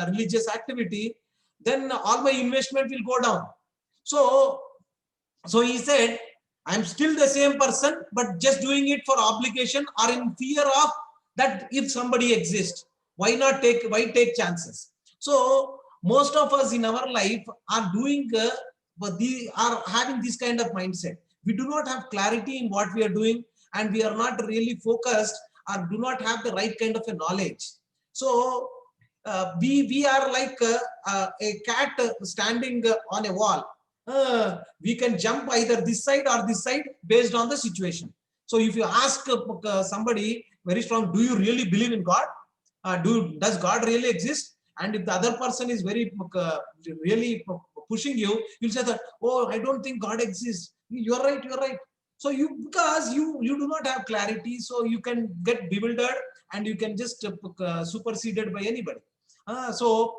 religious activity, then all my investment will go down. So he said, I'm still the same person, but just doing it for obligation or in fear of that if somebody exists, why take chances? So most of us in our life are doing, are having this kind of mindset. We do not have clarity in what we are doing, and we are not really focused or do not have the right kind of a knowledge. So we are like a cat standing on a wall. We can jump either this side or this side based on the situation. So if you ask somebody very strong, do you really believe in God? Does God really exist? And if the other person is very really pushing you, you'll say that, oh, I don't think God exists. You're right. So because you do not have clarity, so you can get bewildered and you can just superseded by anybody. So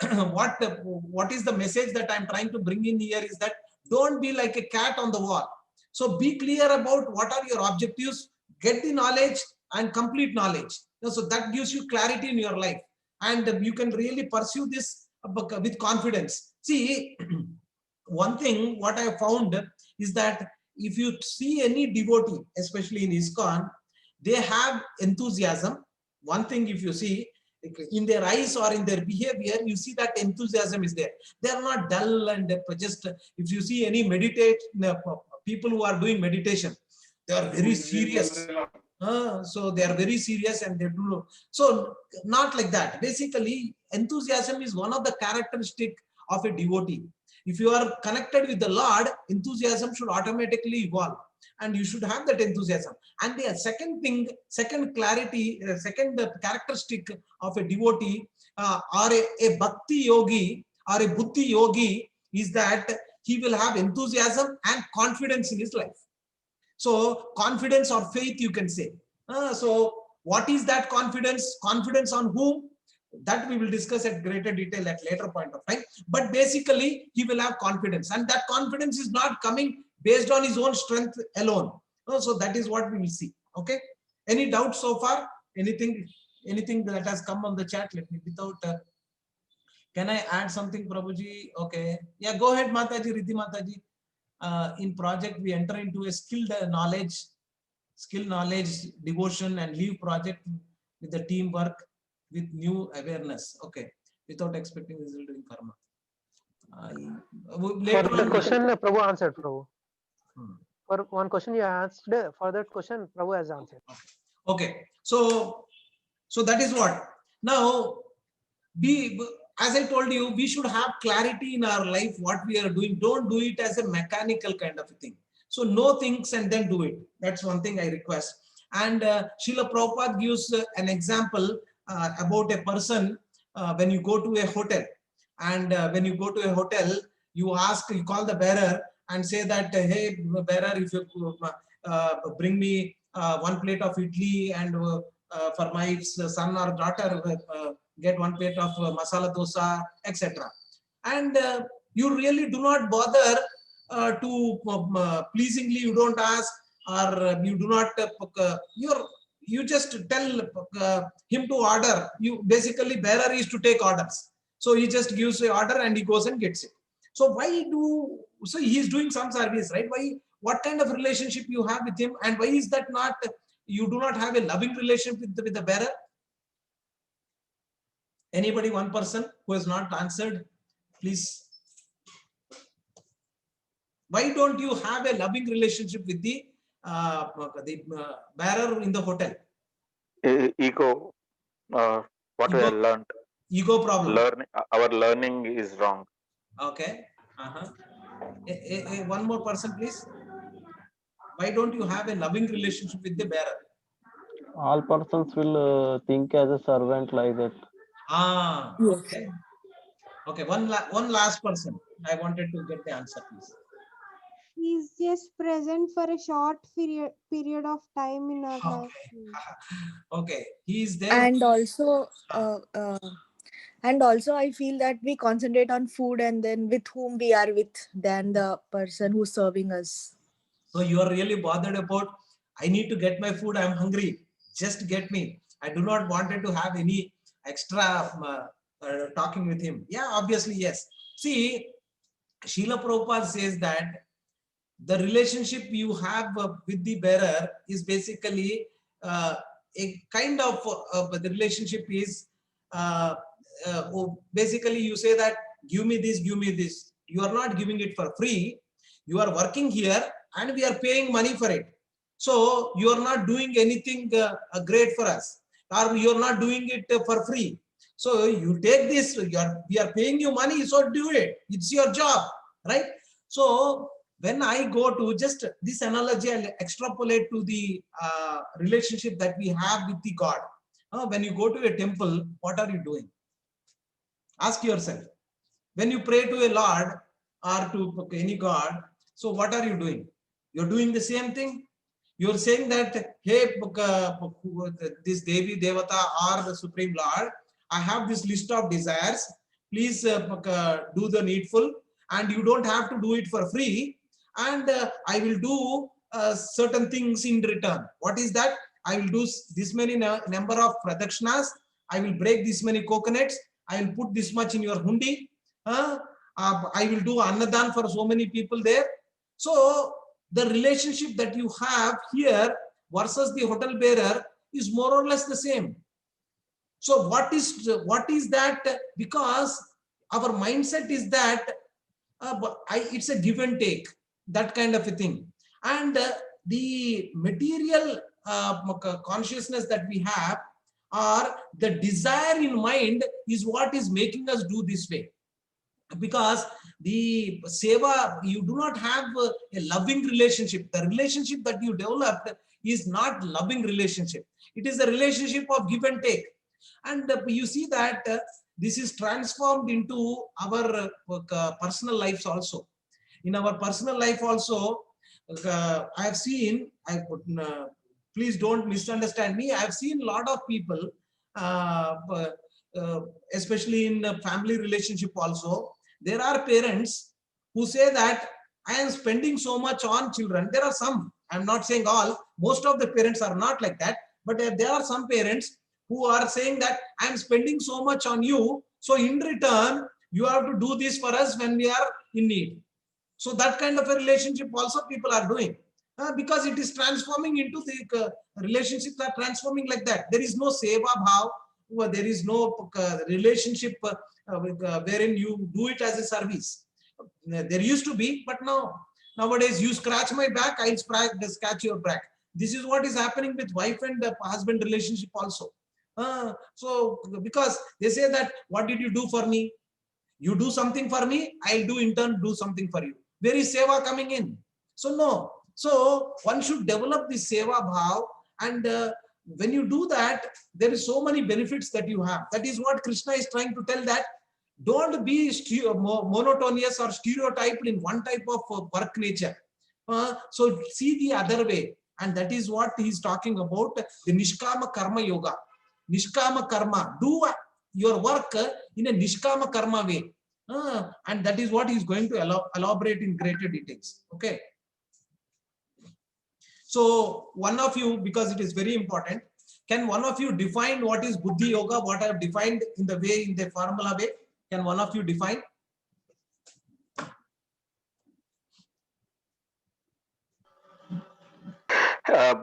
what is the message that I'm trying to bring in here is that don't be like a cat on the wall. So be clear about what are your objectives, get the knowledge and complete knowledge. So that gives you clarity in your life, and you can really pursue this with confidence. See, one thing what I found is that if you see any devotee, especially in ISKCON, they have enthusiasm. One thing, if you see in their eyes or in their behavior, you see that enthusiasm is there. They are not dull, and just, if you see any people who are doing meditation, they are very serious. So they are very serious and they do. So not like that. Basically, enthusiasm is one of the characteristics of a devotee. If you are connected with the Lord, enthusiasm should automatically evolve, and you should have that enthusiasm. And the second characteristic of a devotee or a bhakti yogi or a buddhi yogi is that he will have enthusiasm and confidence in his life. So confidence or faith, you can say. So what is that confidence? Confidence on whom? That we will discuss at greater detail at later point of time. But basically, he will have confidence, and that confidence is not coming based on his own strength alone. So that is what we will see. Okay. Any doubts so far? Anything that has come on the chat? Let me without. Can I add something, Prabhuji? Okay. Yeah, go ahead, Mataji, Riddhi Mataji. In project, we enter into a skill knowledge, devotion, and leave project with the teamwork with new awareness. Okay. Without expecting result in karma. For the question, Prabhu answered, Prabhu. For one question you asked, for that question, Prabhu has answered. Okay. So that is what. Now, as I told you, we should have clarity in our life, what we are doing. Don't do it as a mechanical kind of a thing. So know things and then do it. That's one thing I request. And Srila Prabhupada gives an example about a person when you go to a hotel. And when you go to a hotel, you call the bearer and say that, hey, bearer, if you bring me 1 plate of idli and for my son or daughter, get one plate of masala dosa, etc. And you really do not bother to pleasingly, you don't ask, or you do not, you just tell him to order. You basically, bearer is to take orders. So he just gives the order and he goes and gets it. So so he is doing some service, right? What kind of relationship you have with him, and why is that not, you do not have a loving relationship with the bearer? Anybody, one person who has not answered, please. Why don't you have a loving relationship with the bearer in the hotel? Ego. What we have learned. Ego problem. Our learning is wrong. Okay. One more person, please. Why don't you have a loving relationship with the bearer? All persons will think as a servant like that. Okay. Okay, one last person. I wanted to get the answer, please. He's just present for a short period of time in our life. Okay, he is there. And also, I feel that we concentrate on food and then with whom we are with than the person who's serving us. So you are really bothered about, I need to get my food, I'm hungry, just get me. I do not wanted to have any extra talking with him. Yeah, obviously, yes. See, Srila Prabhupada says that the relationship you have with the bearer is basically a kind of the relationship is basically you say that give me this, give me this. You are not giving it for free. You are working here and we are paying money for it. So you are not doing anything great for us, or you are not doing it for free. So you take this, we are paying you money, so do it. It's your job, right? So when I go to just this analogy, I'll extrapolate to the relationship that we have with the God. When you go to a temple, what are you doing? Ask yourself. When you pray to a Lord or to any God, so what are you doing? You're doing the same thing. You're saying that, hey, this Devi, Devata, or the Supreme Lord, I have this list of desires. Please do the needful, and you don't have to do it for free. And I will do certain things in return. What is that? I will do this many number of pradakshinas. I will break this many coconuts. I will put this much in your hundi. I will do annadan for so many people there. So the relationship that you have here versus the hotel bearer is more or less the same. So what is that? Because our mindset is that it's a give and take, that kind of a thing. And the material consciousness that we have, or the desire in mind, is what is making us do this way. Because the seva, you do not have a loving relationship. The relationship that you developed is not loving relationship. It is a relationship of give and take. And you see that this is transformed into our personal lives also. In our personal life also, I have seen, please don't misunderstand me, I have seen a lot of people, especially in family relationship also, there are parents who say that I am spending so much on children. There are some, I'm not saying all, most of the parents are not like that, but there are some parents who are saying that I am spending so much on you, so in return, you have to do this for us when we are in need. So that kind of a relationship also people are doing, because it is transforming into the relationships are transforming like that. There is no seva bhav, there is no relationship wherein you do it as a service. There used to be, but nowadays you scratch my back, I'll scratch your back. This is what is happening with wife and husband relationship also. So because they say that, what did you do for me? You do something for me, I'll do in turn do something for you. Where is seva coming in? So no. So one should develop this seva bhav, and when you do that, there is so many benefits that you have. That is what Krishna is trying to tell, that don't be monotonous or stereotyped in one type of work nature. So see the other way, and that is what he is talking about, the Nishkama Karma Yoga. Nishkama Karma, do your work in a nishkama karma way. And that is what he is going to elaborate in greater details. Okay. So one of you, because it is very important, can one of you define what is Buddhi Yoga, what I have defined in the formula way? Can one of you define?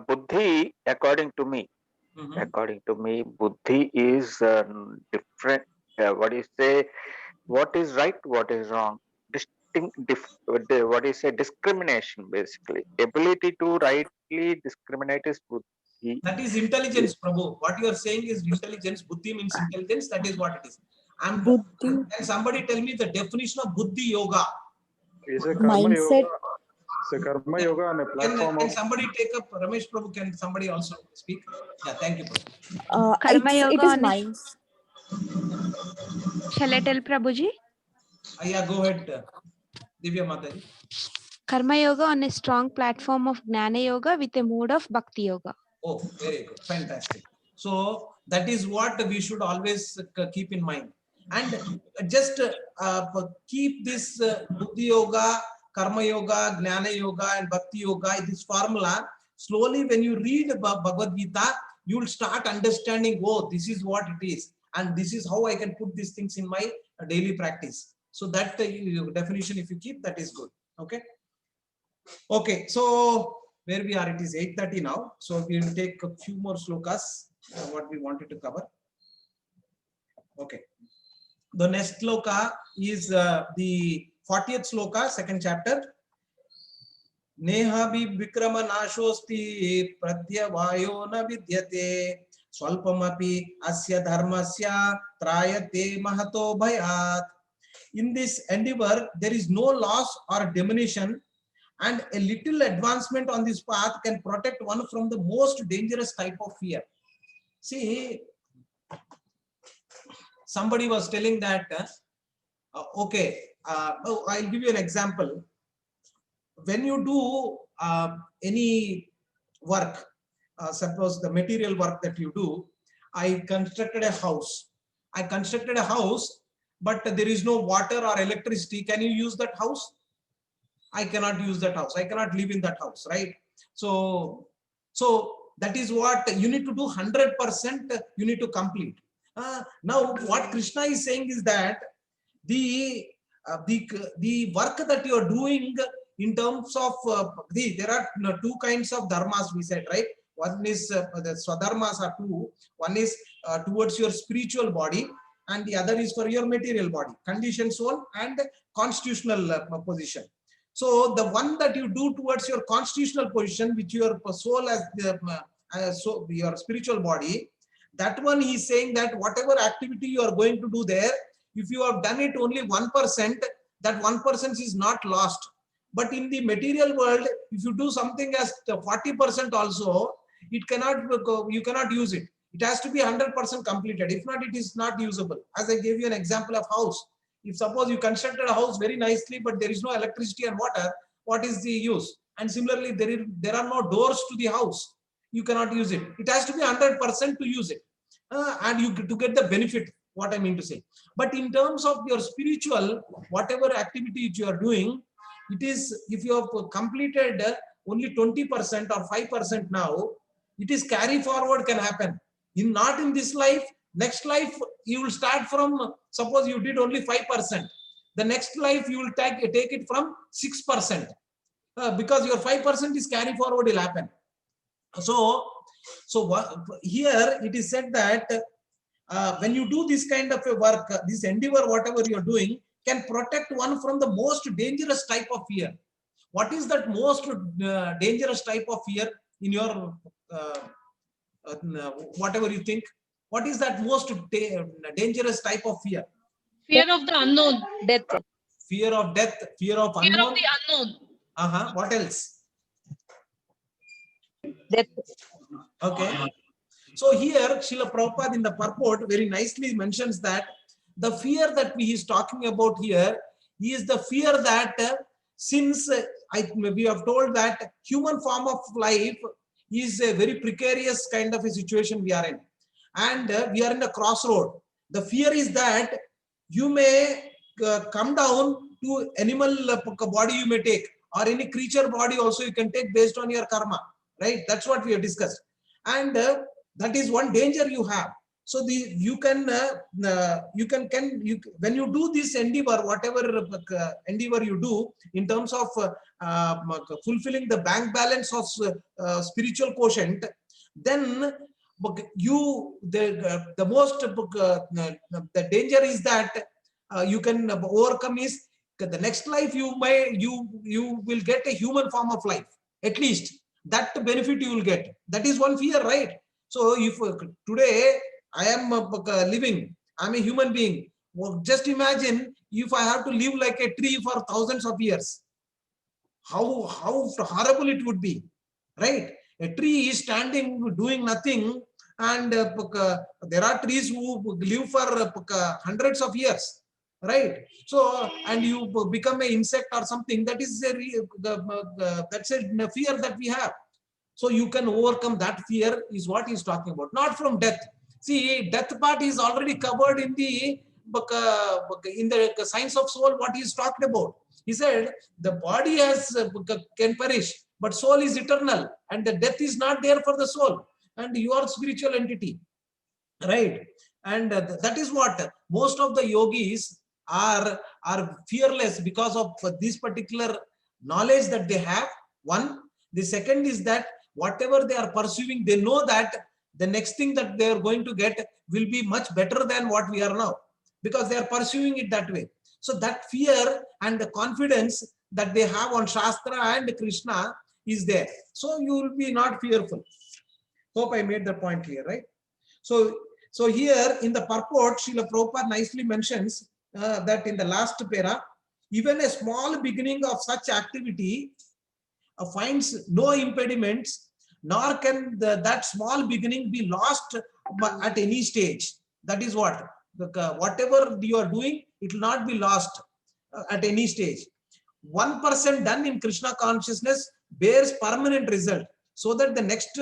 Buddhi, according to me, Buddhi is different. What do you say? What is right? What is wrong? What do you say? Discrimination, basically. Ability to rightly discriminate is Buddhi. That is intelligence, Prabhu. What you are saying is intelligence. Buddhi means intelligence. That is what it is. Can somebody tell me the definition of Buddhi Yoga? Is a karma Mindset. yoga. It's a karma yoga on a platform Can of. somebody take up Ramesh Prabhu? Can somebody also speak? Yeah, thank you, Prabhu. Karma yoga it is on minds. Shall I tell Prabhuji? Yeah, go ahead, Divya Mataji. Karma yoga on a strong platform of Gnana yoga with a mode of Bhakti yoga. Oh, very good. Fantastic. So that is what we should always keep in mind. And just keep this Buddhi Yoga, Karma Yoga, Gnana Yoga and Bhakti Yoga, this formula. Slowly when you read Bhagavad Gita, you will start understanding, oh, this is what it is. And this is how I can put these things in my daily practice. So that definition, if you keep, that is good. Okay. Okay. So where we are, it is 8:30 now. So we will take a few more slokas, what we wanted to cover. Okay. The next sloka is the 40th sloka, second chapter. Neha vikrama nashosti pratyavayo na vidyate swalpamapi asya dharmasya trayate mahato bhayat. In this endeavor, there is no loss or diminution, and a little advancement on this path can protect one from the most dangerous type of fear. See, somebody was telling that, I'll give you an example. When you do any work, suppose the material work that you do, I constructed a house. But there is no water or electricity. Can you use that house? I cannot use that house. I cannot live in that house, right? So that is what you need to do. 100% you need to complete. Now what Krishna is saying is that the work that you are doing in terms of there are two kinds of dharmas, we said, right? One is the swadharmas are two. One is towards your spiritual body, and the other is for your material body, conditioned soul and constitutional position. So the one that you do towards your constitutional position, which your soul as so your spiritual body, that one he is saying that whatever activity you are going to do there, if you have done it only 1%, that 1% is not lost. But in the material world, if you do something as 40% also, it cannot, you cannot use it. It has to be 100% completed. If not, it is not usable. As I gave you an example of house. If suppose you constructed a house very nicely, but there is no electricity and water, what is the use? And similarly, there are no doors to the house. You cannot use it. It has to be 100% to use it. And you to get the benefit, what I mean to say. But in terms of your spiritual, whatever activity you are doing, it is, if you have completed only 20% or 5% now, it is carry forward can happen. Not in this life, next life you will start from, suppose you did only 5%. The next life you will take it from 6%. Because your 5% is carry forward will happen. So here it is said that when you do this kind of a work, this endeavor, whatever you are doing, can protect one from the most dangerous type of fear. What is that most dangerous type of fear in your whatever you think? What is that most dangerous type of fear? Fear of the unknown. Death. Fear of death, fear of unknown. Fear of the unknown. What else? Death. Okay. So here, Srila Prabhupada in the purport very nicely mentions that the fear that he is talking about here is the fear that since we have told that human form of life is a very precarious kind of a situation we are in. And we are in a crossroad. The fear is that you may come down to animal body you may take, or any creature body also you can take based on your karma, right? That's what we have discussed. And that is one danger you have. So you can when you do this endeavor, whatever endeavor you do in terms of fulfilling the bank balance of spiritual quotient, then the most the danger is that you can overcome is the next life you will get a human form of life. At least that benefit you will get. That is one fear, right? So if today I am living, I'm a human being. Well, just imagine if I have to live like a tree for thousands of years. How horrible it would be, right? A tree is standing doing nothing, and there are trees who live for hundreds of years, right? So, and you become an insect or something. That is that's a fear that we have. So you can overcome that fear is what he's talking about, not from death. See, death part is already covered in the science of soul. What he's talked about, he said the body can perish, but soul is eternal, and the death is not there for the soul, and you are spiritual entity, right? And that is what most of the yogis are fearless because of this particular knowledge that they have. One. The second is that whatever they are pursuing, they know that the next thing that they are going to get will be much better than what we are now, because they are pursuing it that way. So that fear and the confidence that they have on Shastra and Krishna is there. So you will be not fearful. Hope I made the point clear, right? So here in the purport, Srila Prabhupada nicely mentions that in the last para, even a small beginning of such activity finds no impediments, nor can that small beginning be lost at any stage. That is what, whatever you are doing, it will not be lost at any stage. 1% done in Krishna consciousness bears permanent result, so that the next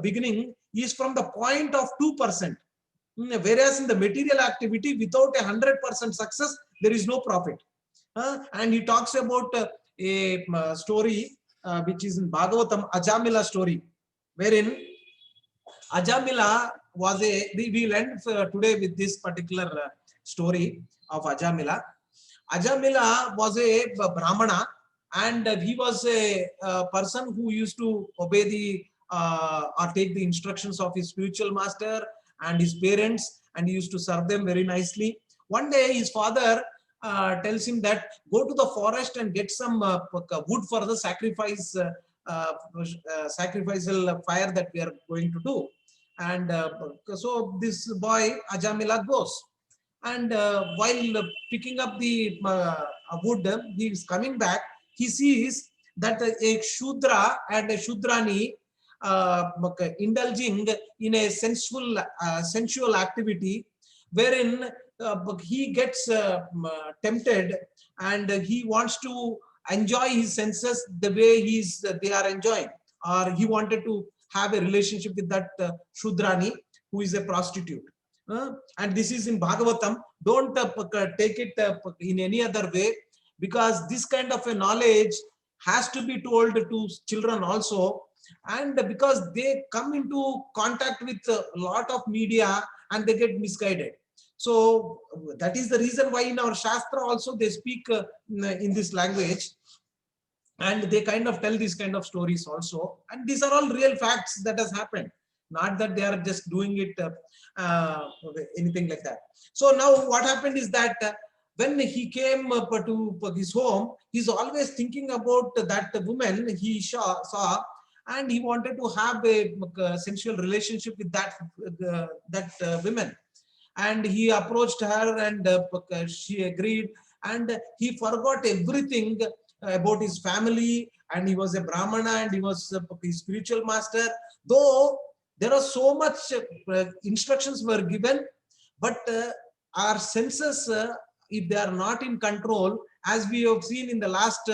beginning is from the point of 2%. Whereas in the material activity, without 100% success, there is no profit. And he talks about a story which is in Bhagavatam, Ajamila story, wherein Ajamila was we'll end today with this particular story of Ajamila. Ajamila was a Brahmana, and he was a person who used to obey or take the instructions of his spiritual master and his parents, and he used to serve them very nicely. One day his father tells him that go to the forest and get some wood for the sacrificial fire that we are going to do. And so this boy Ajamila goes, and while picking up the wood, he is coming back. He sees that a Shudra and a Shudrani indulging in a sensual activity, wherein he gets tempted, and he wants to enjoy his senses the way they are enjoying, or he wanted to have a relationship with that Shudrani who is a prostitute. And this is in Bhagavatam. Don't take it in any other way, because this kind of a knowledge has to be told to children also, and because they come into contact with a lot of media and they get misguided. So that is the reason why in our Shastra also they speak in this language, and they kind of tell these kind of stories also. And these are all real facts that has happened, not that they are just doing it anything like that. So now what happened is that when he came to his home, he's always thinking about that woman he saw, and he wanted to have a sensual relationship with that woman. And he approached her, and she agreed, and he forgot everything about his family, and he was a Brahmana, and he was his spiritual master. Though there are so much instructions were given, but our senses, if they are not in control, as we have seen in the last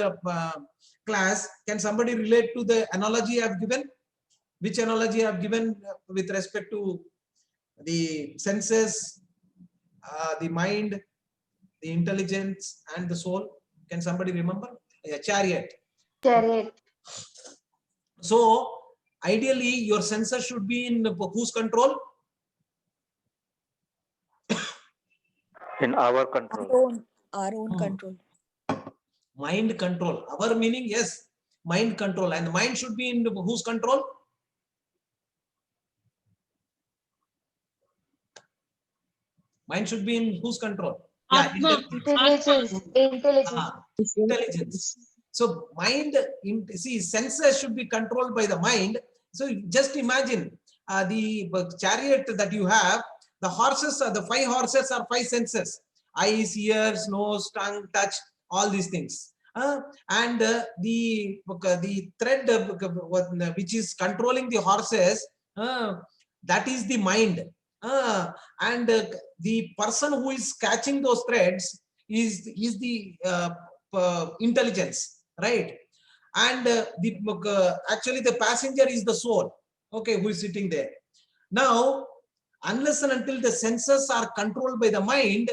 class, can somebody relate to the analogy I have given? Which analogy I have given with respect to the senses the mind, the intelligence, and the soul? Can somebody remember? Yeah, chariot. Chariot. So ideally, your senses should be in whose control? In our control. Our own control. Mind control. Our meaning, yes, mind control. And the mind should be in whose control? Mind should be in whose control? Yeah, Intelligence. Intelligence. Intelligence. So mind, see, senses should be controlled by the mind. So just imagine the chariot that you have, the horses, the 5 horses are 5 senses: eyes, ears, nose, tongue, touch, all these things. And the thread which is controlling the horses, that is the mind. And the person who is catching those threads is the intelligence, right? And actually the passenger is the soul, okay, who is sitting there. Now, unless and until the senses are controlled by the mind,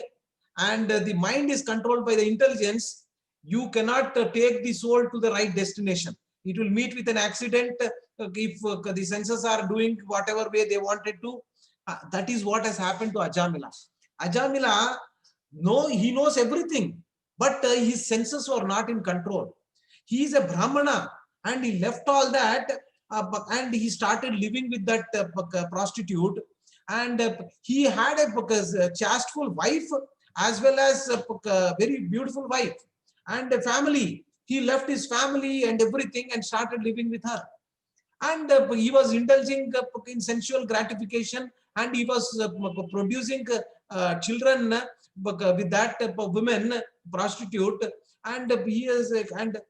and the mind is controlled by the intelligence, you cannot take the soul to the right destination. It will meet with an accident if the senses are doing whatever way they wanted to. That is what has happened to Ajamila. Ajamila, he knows everything, but his senses were not in control. He is a Brahmana, and he left all that, and he started living with that prostitute. And he had a chasteful wife as well as a very beautiful wife and a family. He left his family and everything and started living with her. And he was indulging in sensual gratification, and he was producing children with that type of women, prostitute. And he is, and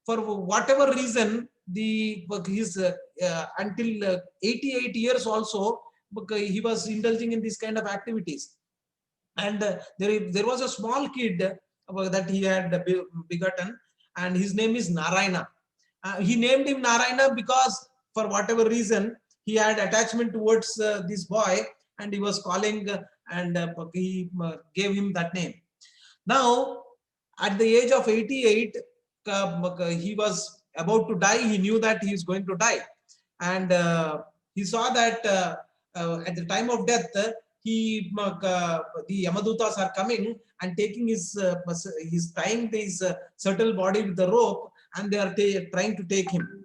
for whatever reason, his until 88 years also, he was indulging in this kind of activities. And there was a small kid that he had begotten, and his name is Narayana. He named him Narayana because for whatever reason he had attachment towards this boy, and he was calling and he gave him that name. Now, at the age of 88, he was about to die. He knew that he is going to die, and he saw that at the time of death, the Yamadutas are coming and taking his tying his subtle body with the rope, and they are trying to take him.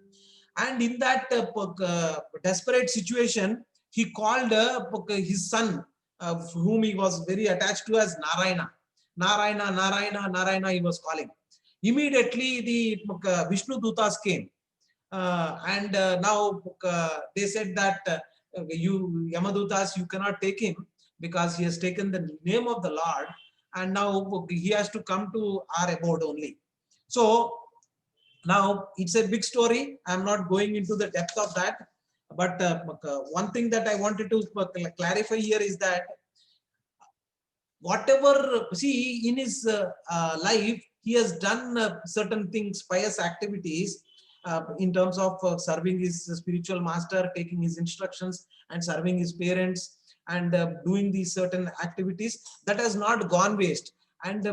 And in that desperate situation, he called his son, whom he was very attached to, as Narayana. Narayana, Narayana, Narayana, he was calling. Immediately the Vishnu Dutas came, and now they said that you Yamadutas, you cannot take him because he has taken the name of the Lord, and now he has to come to our abode only. So now it's a big story. I'm not going into the depth of that, but one thing that I wanted to clarify here is that whatever, see, in his life, he has done certain things, pious activities, in terms of serving his spiritual master, taking his instructions, and serving his parents, and doing these certain activities. That has not gone waste. And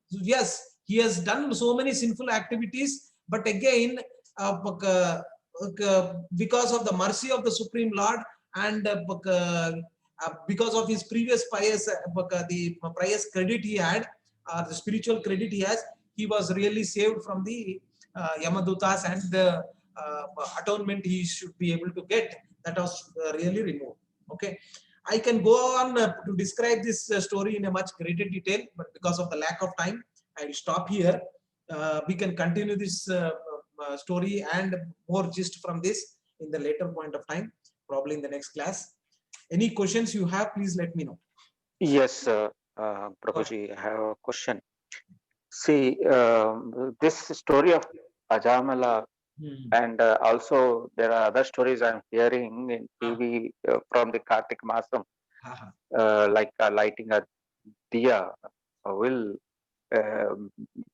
yes, he has done so many sinful activities, but again, because of the mercy of the Supreme Lord, and because of his previous pious, the pious credit he had, the spiritual credit he has, he was really saved from the Yamadutas, and the atonement he should be able to get, that was really removed. Okay, I can go on to describe this story in a much greater detail, but because of the lack of time, I will stop here. We can continue this story and more gist from this in the later point of time, probably in the next class. Any questions you have, please let me know. Yes, Prabhuji, I have a question. See, this story of Ajamala, and also there are other stories I'm hearing in TV from the Kartik Masam, like lighting a diya will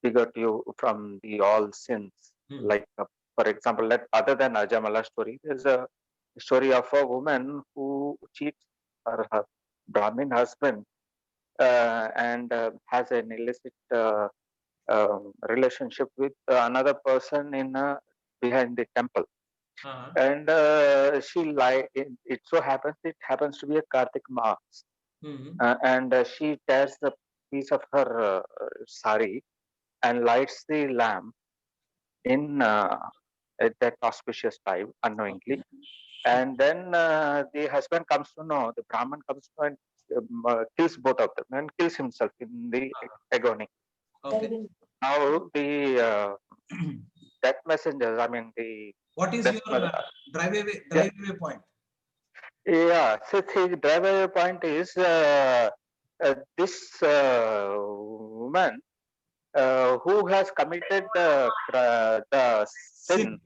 beget you from the all sins. Like, for example, other than Ajamala story, there's a story of a woman who cheats her Brahmin husband, and has an illicit relationship with another person in behind the temple. And she lied. It so happens it happens to be a Kartik Maas, and she tears the piece of her sari and lights the lamp in at that auspicious time unknowingly. And then the husband comes to know, the Brahman comes to know and kills both of them and kills himself in the agony. Okay. Now the death messengers, I mean the What is death your drive-away point? Yeah, so the drive-away point is this woman who has committed the sin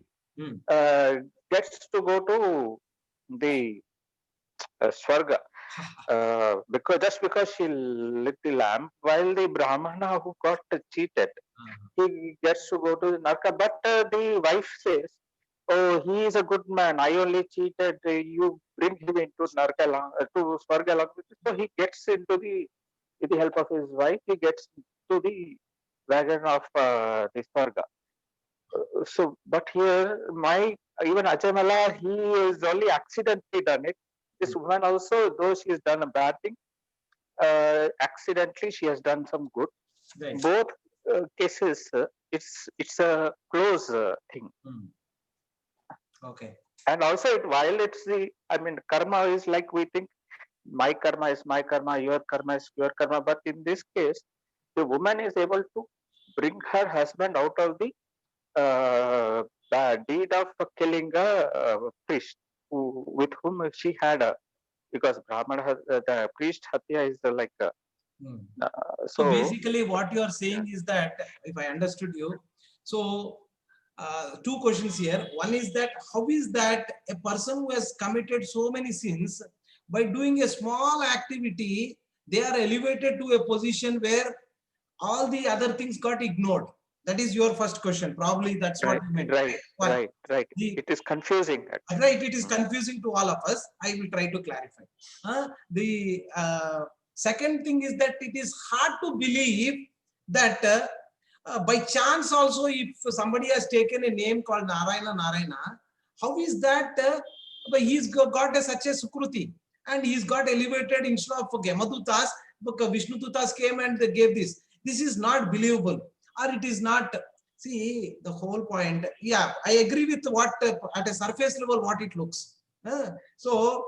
gets to go to the Swarga because she lit the lamp, while the Brahmana who got cheated, he gets to go to the Narka. But the wife says, "Oh, he is a good man. I only cheated. You bring him into Narka to Swarga along with it." So he gets into with the help of his wife, he gets to the wagon of the Swarga. So, but here, even Ajamala, he is only accidentally done it. This woman also, though she has done a bad thing, accidentally she has done some good. Right. Both cases, it's a close thing. Okay. And also, while it's karma is like we think, my karma is my karma, your karma is your karma. But in this case, the woman is able to bring her husband out of the deed of killing a priest with whom she had because Brahmana, the priest Hatya is like. So basically, what you are saying is that, if I understood you, so two questions here. One is that how is that a person who has committed so many sins, by doing a small activity, they are elevated to a position where all the other things got ignored? That is your first question. Probably that's what you meant. Right. It is confusing. Right, it is confusing to all of us. I will try to clarify. The second thing is that it is hard to believe that by chance also, if somebody has taken a name called Narayana, how is that he's got such a Sukruti and he's got elevated instead of Gemadutas, Vishnudutas came and they gave this. This is not believable, or it is not. See, the whole point. Yeah, I agree with what at a surface level what it looks. So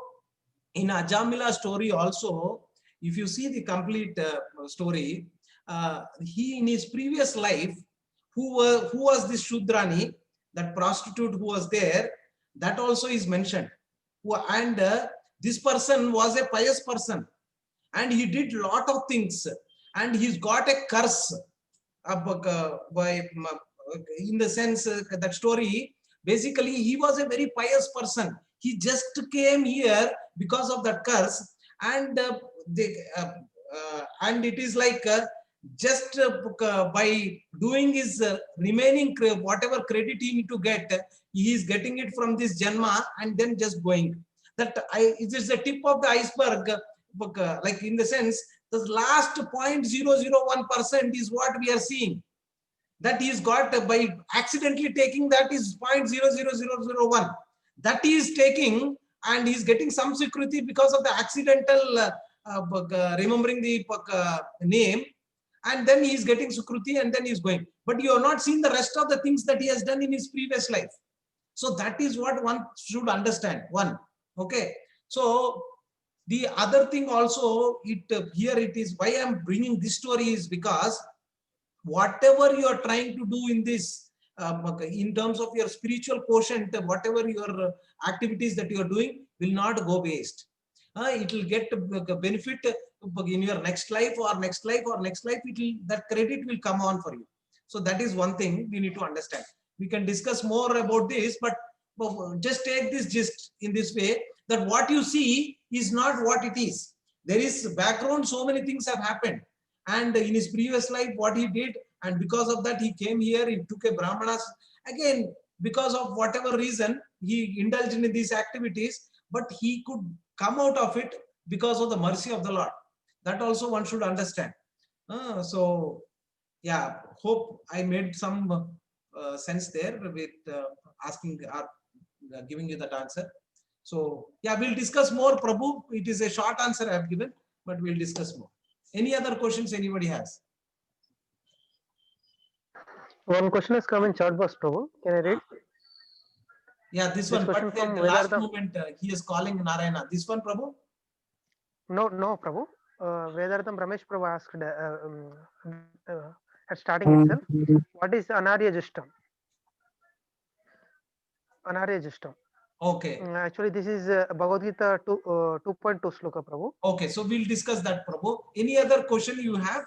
in Ajamila story also, if you see the complete story, he in his previous life, who was this Shudrani, that prostitute who was there, that also is mentioned. And this person was a pious person, and he did lot of things, and he's got a curse by in the sense that story. Basically, he was a very pious person. He just came here because of that curse, and and it is like just by doing his remaining whatever credit he need to get, he is getting it from this Janma and then just going. That it is the tip of the iceberg, like in the sense the last 0.001% is what we are seeing. That he's got by accidentally taking, that is 0.00001. That he is taking, and he's getting some security because of the accidental remembering the name, and then he is getting Sukruti and then he is going. But you have not seen the rest of the things that he has done in his previous life. So that is what one should understand. One, okay. So the other thing also, here it is why I am bringing this story is because whatever you are trying to do in this, in terms of your spiritual quotient, whatever your activities that you are doing will not go waste. It will get benefit in your next life or next life or next life. That credit will come on for you. So that is one thing we need to understand. We can discuss more about this, but just take this gist in this way, that what you see is not what it is. There is background, so many things have happened. And in his previous life, what he did, and because of that, he came here, he took a Brahmanas. Again, because of whatever reason, he indulged in these activities, but he could come out of it because of the mercy of the Lord. That also one should understand. So yeah, hope I made some sense there with asking giving you that answer. So yeah, we'll discuss more, Prabhu. It is a short answer I have given, but we'll discuss more. Any other questions anybody has? One question has come in chat box, Prabhu. Can I read? Yeah, this one. But at the last moment, he is calling Narayana. This one, Prabhu? No, Prabhu. Vedartham Ramesh Prabhu asked at starting itself, what is Anarya Justam? Anarya Justam. Okay. Actually, this is Bhagavad Gita 2.2 Sloka, Prabhu. Okay, so we'll discuss that, Prabhu. Any other question you have?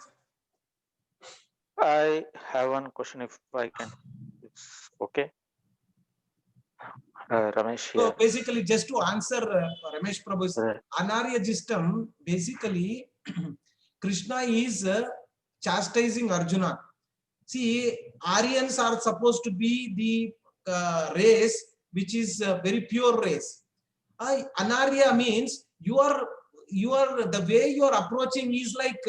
I have one question if I can. It's okay. Ramesh here. So basically, just to answer Ramesh Prabhu's Anarya Justam, basically, Krishna is chastising Arjuna. See, Aryans are supposed to be the race which is a very pure race. Anarya means you are the way you are approaching is like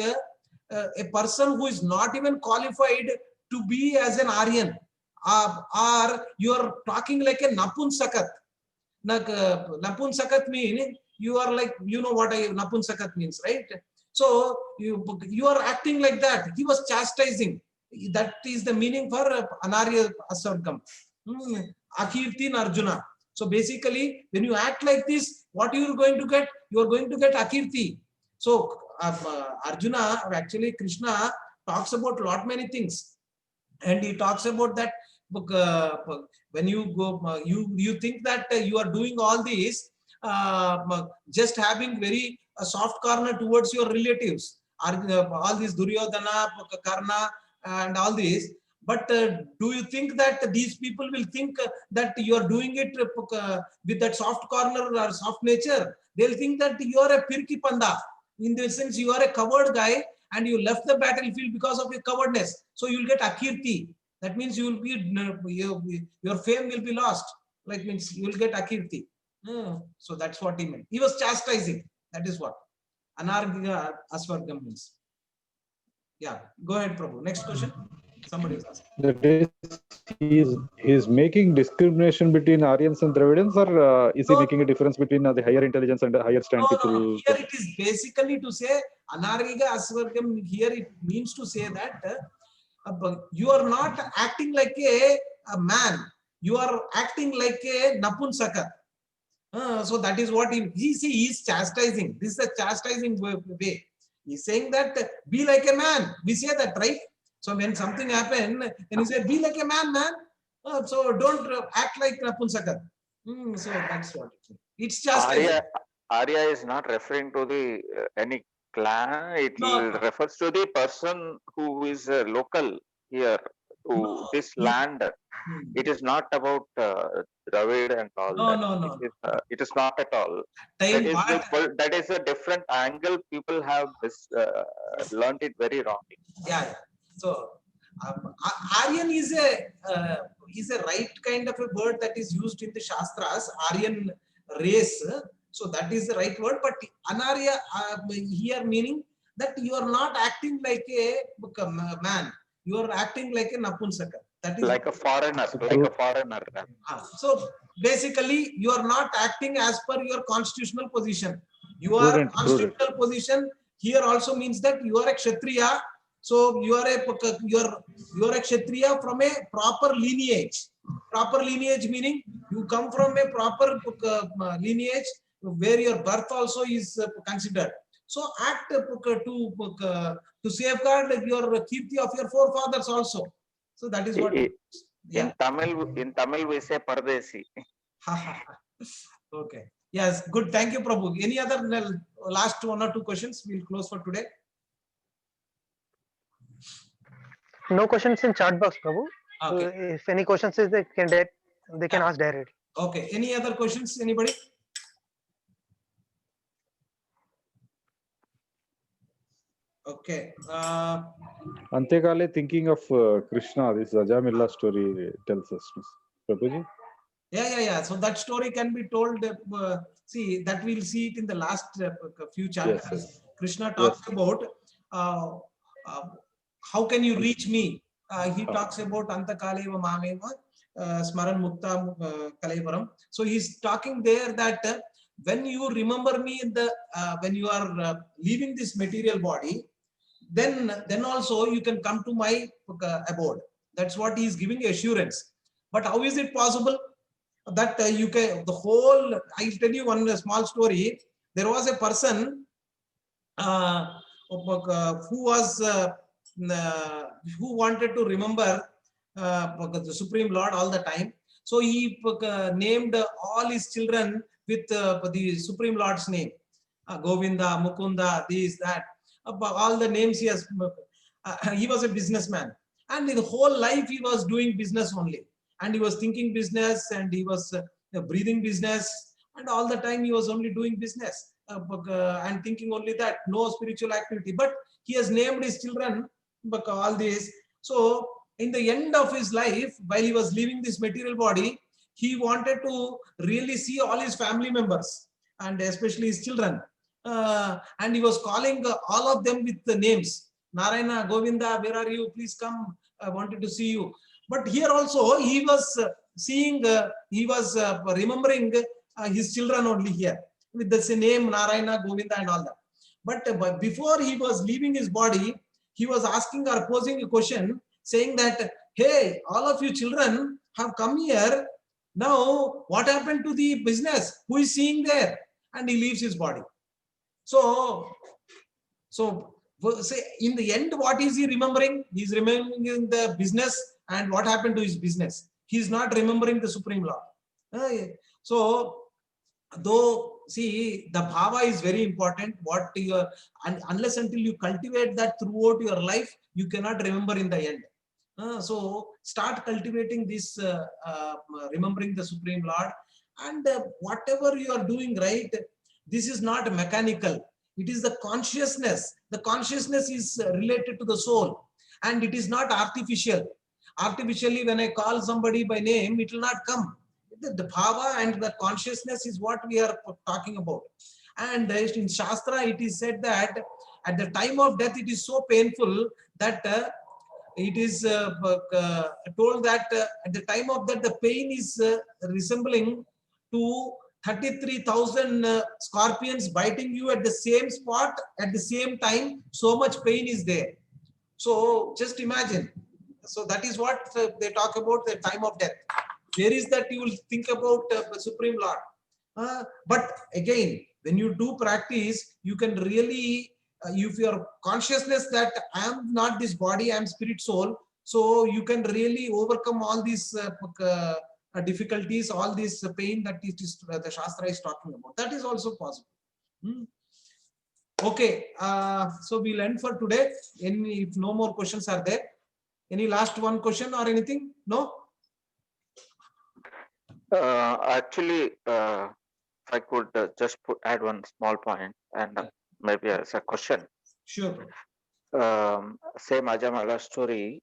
a person who is not even qualified to be as an Aryan. Or you are talking like a Napunsakat. Napunsakat means you are like, you know what Napunsakat means, right? So you are acting like that. He was chastising. That is the meaning for Anarya Aswargam. Akirti Arjuna. So basically, when you act like this, what you are going to get? You are going to get Akirti. So Arjuna, actually Krishna talks about lot many things, and he talks about that when you go, you think that you are doing all these just having very soft corner towards your relatives, all these Duryodhana, Karna, and all these. But do you think that these people will think that you are doing it with that soft corner or soft nature? They'll think that you are a Pirki Panda. In the sense, you are a coward guy and you left the battlefield because of your cowardness. So you will get Akirti. That means you will be, your fame will be lost. Like means you will get Akirti. So that's what he meant. He was chastising. That is what Anarya Aswargam means. Yeah, go ahead, Prabhu. Next question. Somebody is asking. That is, he's making discrimination between Aryans and Dravidians, or is he making a difference between the higher intelligence and the higher stand people? No. Here it is basically to say Anarya Aswargam. Here it means to say that you are not acting like a man. You are acting like a Napunsaka. So that is what he is chastising. This is a chastising way. He's saying that be like a man. We say that, right? So when something happens, then he said, be like a man. So don't act like Napunsaka. So that's what it is. It's chastising. Arya is not referring to the any clan. It refers to the person who is local here to this land. It is not about Dravid and all that. No. It is not at all. That is a different angle. People have learned it very wrongly. Yeah. So Aryan is a right kind of a word that is used in the Shastras. Aryan race. So that is the right word. But Anarya here meaning that you are not acting like a man. You are acting like a Napunsaka. That is like a foreigner. So basically, you are not acting as per your constitutional position. Your constitutional position here also means that you are a Kshatriya. So you are a Kshatriya from a proper lineage. Proper lineage meaning you come from a proper lineage where your birth also is considered. So act to safeguard your kirti of your forefathers also. So that is what. In Tamil we say Pardesi. Okay. Yes. Good. Thank you, Prabhu. Any other last one or two questions? We'll close for today. No questions in chat box, Prabhu. Okay. So if any questions is they can ask directly. Okay. Any other questions? Anybody? Okay. Antekale thinking of Krishna, this Ajamila story tells us, Prabhuji. Yeah. So that story can be told. See, that we'll see it in the last few chapters. Yes. Krishna talks about how can you reach me? He talks about Antakaleva Mameva Smaran Mukta Kalevaram. So he's talking there that when you remember me in the when you are leaving this material body, then also you can come to my abode. That's what he is giving assurance. But how is it possible that you can, the whole, I'll tell you one small story. There was a person who was who wanted to remember the Supreme Lord all the time. So he named all his children with the Supreme Lord's name. Govinda, Mukunda, this, that. All the names he has. He was a businessman. And the whole life he was doing business only. And he was thinking business and he was breathing business. And all the time he was only doing business and thinking only that, no spiritual activity. But he has named his children all this. So in the end of his life, while he was leaving this material body, he wanted to really see all his family members and especially his children. And he was calling all of them with the names. Narayana, Govinda, where are you? Please come. I wanted to see you. But here also he was seeing, he was remembering his children only here with the name Narayana, Govinda and all that. But before he was leaving his body, he was asking or posing a question saying that, hey, all of you children have come here. Now, what happened to the business? Who is seeing there? And he leaves his body. So say in the end, what is he remembering? He's remembering the business and what happened to his business. He's not remembering the Supreme Lord. So, though, see, the bhava is very important. What you are, and unless until you cultivate that throughout your life, you cannot remember in the end. So start cultivating this, remembering the Supreme Lord, and whatever you are doing, right? This is not mechanical. It is the consciousness. The consciousness is related to the soul, and it is not artificial. Artificially, when I call somebody by name, it will not come. The bhava and the consciousness is what we are talking about. And in Shastra, it is said that at the time of death, it is so painful that it is told that at the time of death, the pain is resembling to 33,000 scorpions biting you at the same spot at the same time. So much pain is there. So just imagine. So that is what they talk about, the time of death. There is that you will think about the Supreme Lord. But again, when you do practice, you can really, if your consciousness that I am not this body, I am spirit soul, so you can really overcome all these difficulties, all this pain that it is, the Shastra is talking about. That is also possible. Okay, so we'll end for today. If no more questions are there, any last one question or anything? No? Actually, if I could just add one small point and maybe as a question. Sure. Same Ajamala story.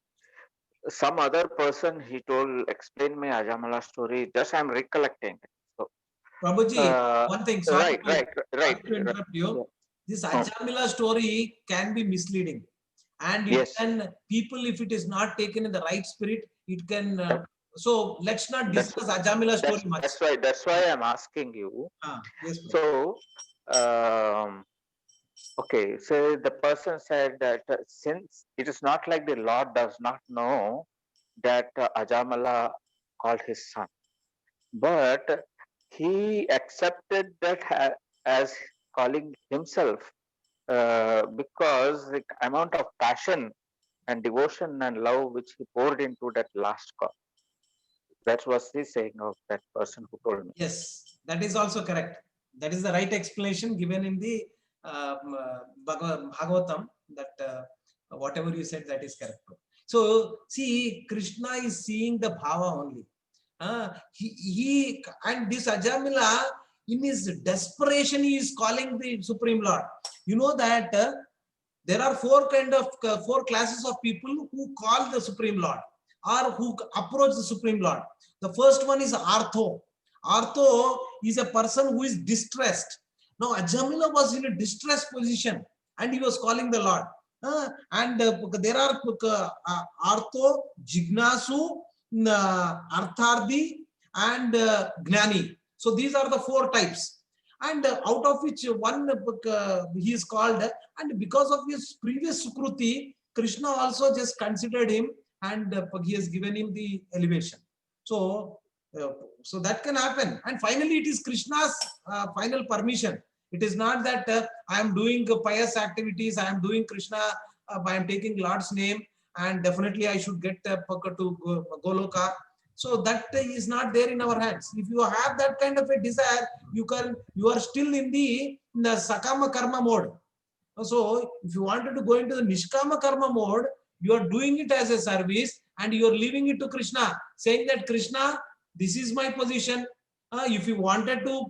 Some other person he told, explain me Ajamala story. Just I'm recollecting. So, Prabhuji, one thing. Sorry right. to interrupt you. Yeah. This Ajamila story can be misleading, and it can people, if it is not taken in the right spirit, it can. So let's not discuss Ajamila story much. That's why I'm asking you. Yes, so, okay. So the person said that since it is not like the Lord does not know that Ajamala called his son, but he accepted that as calling himself because the amount of passion and devotion and love which he poured into that last call. That was the saying of that person who told me. Yes, that is also correct. That is the right explanation given in the Bhagavatam, that whatever you said, that is correct. So see, Krishna is seeing the bhava only. He and this Ajamila, in his desperation, he is calling the Supreme Lord. You know that there are four classes of people who call the Supreme Lord or who approach the Supreme Lord. The first one is Artho. Artho is a person who is distressed. Now Ajamila was in a distressed position. and he was calling the Lord. And there are Artho, Jignasu, Arthardi, and Gnani. So these are the 4 types. And out of which one he is called, and because of his previous Sukruti, Krishna also just considered him, and he has given him the elevation. So that can happen. And finally, it is Krishna's final permission. It is not that I am doing pious activities, I am doing Krishna, I am taking Lord's name, and definitely I should get to Goloka. So that is not there in our hands. If you have that kind of a desire, you are still in the Sakama Karma mode. So if you wanted to go into the Nishkama Karma mode, you are doing it as a service, and you are leaving it to Krishna, saying that Krishna, this is my position. If you wanted to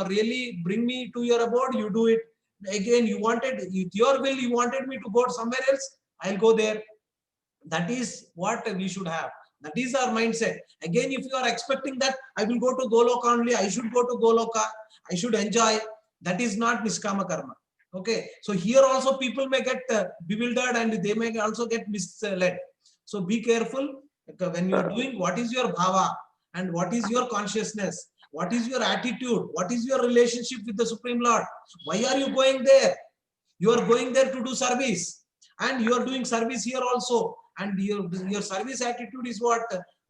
really bring me to your abode, you do it. Again, you wanted, with your will, you wanted me to go somewhere else, I'll go there. That is what we should have. That is our mindset. Again, if you are expecting that I will go to Goloka only, I should go to Goloka, I should enjoy, that is not Niskama Karma. Okay, so here also people may get bewildered, and they may also get misled. So be careful when you are doing, what is your bhava, and what is your consciousness, what is your attitude, what is your relationship with the Supreme Lord. Why are you going there? You are going there to do service, and you are doing service here also, and your service attitude is what?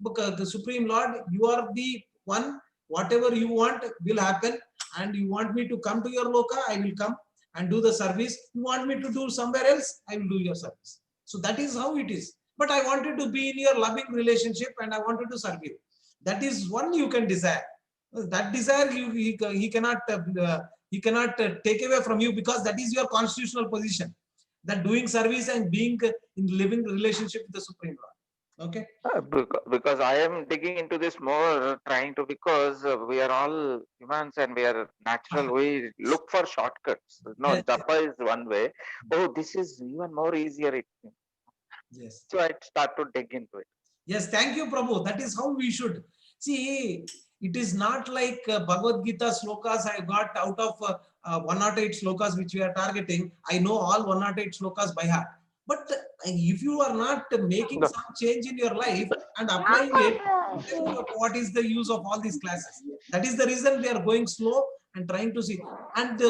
The Supreme Lord, you are the one, whatever you want will happen, and you want me to come to your loka, I will come and do the service. You want me to do somewhere else, I will do your service. So that is how it is. But I wanted to be in your loving relationship, and I wanted to serve you. That is one you can desire. That desire he cannot take away from you, because that is your constitutional position. That doing service and being in living relationship with the Supreme Lord. Okay. Because I am digging into this more, trying to, because we are all humans and we are natural. We look for shortcuts. No, Yes. japa is one way. Oh, this is even more easier. Yes. So I start to dig into it. Yes, thank you, Prabhu. That is how we should. See, it is not like Bhagavad Gita slokas I got out of 108 slokas which we are targeting. I know all 108 slokas by heart. But if you are not making some change in your life and applying it, what is the use of all these classes? That is the reason we are going slow and trying to see. And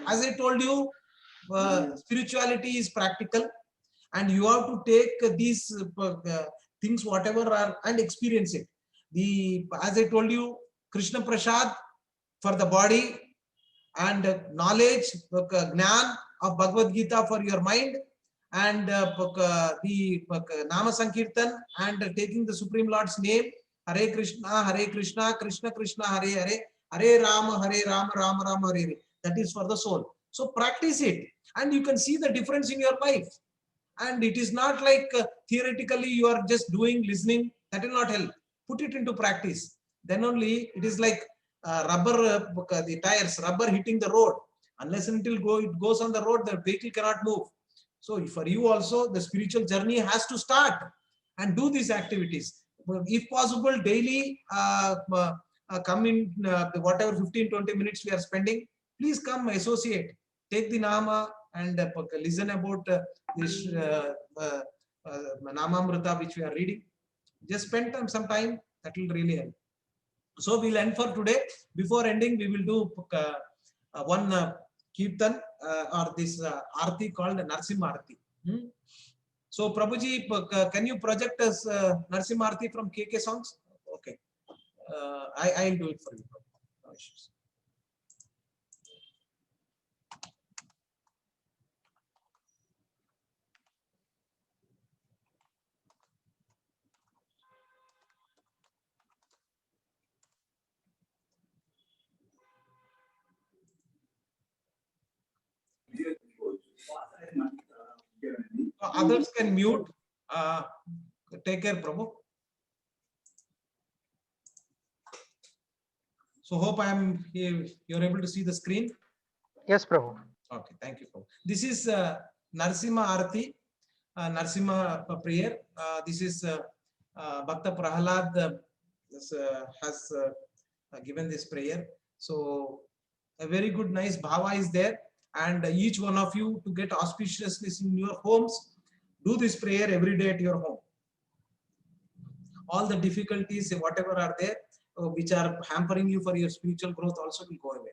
as I told you, spirituality is practical, and you have to take these things, whatever are, and experience it. As I told you, Krishna Prasad for the body, and knowledge, Gnan of Bhagavad Gita for your mind, and the Nama Sankirtan, and taking the Supreme Lord's name, Hare Krishna, Krishna Krishna, Hare Hare, Hare Rama, Rama Rama, Hare Hare. That is for the soul. So practice it, and you can see the difference in your life. And it is not like theoretically you are just doing, listening. That will not help. Put it into practice. Then only it is like rubber, the tires, rubber hitting the road. Unless and until it goes on the road, the vehicle cannot move. So for you also, the spiritual journey has to start, and do these activities. If possible, daily come in whatever 15-20 minutes we are spending. Please come associate. Take the Nama and listen about this Namamrita which we are reading. Just spend some time. That will really help. So we'll end for today. Before ending, we will do one Kirtan or this Arti called Narsimha Arti. So Prabhuji, can you project us Narsimha Arti from KK songs? Okay. I'll do it for you. No issues. Others can mute. Take care, Prabhu. So hope you're able to see the screen. Yes, Prabhu. Okay, thank you, Prabhu. This is Narsimha Arati, Narsimha prayer. This is Bhakta Prahalad has given this prayer. So a very good, nice bhava is there. and each one of you to get auspiciousness in your homes. Do this prayer every day at your home. All the difficulties, whatever are there, which are hampering you for your spiritual growth, also will go away.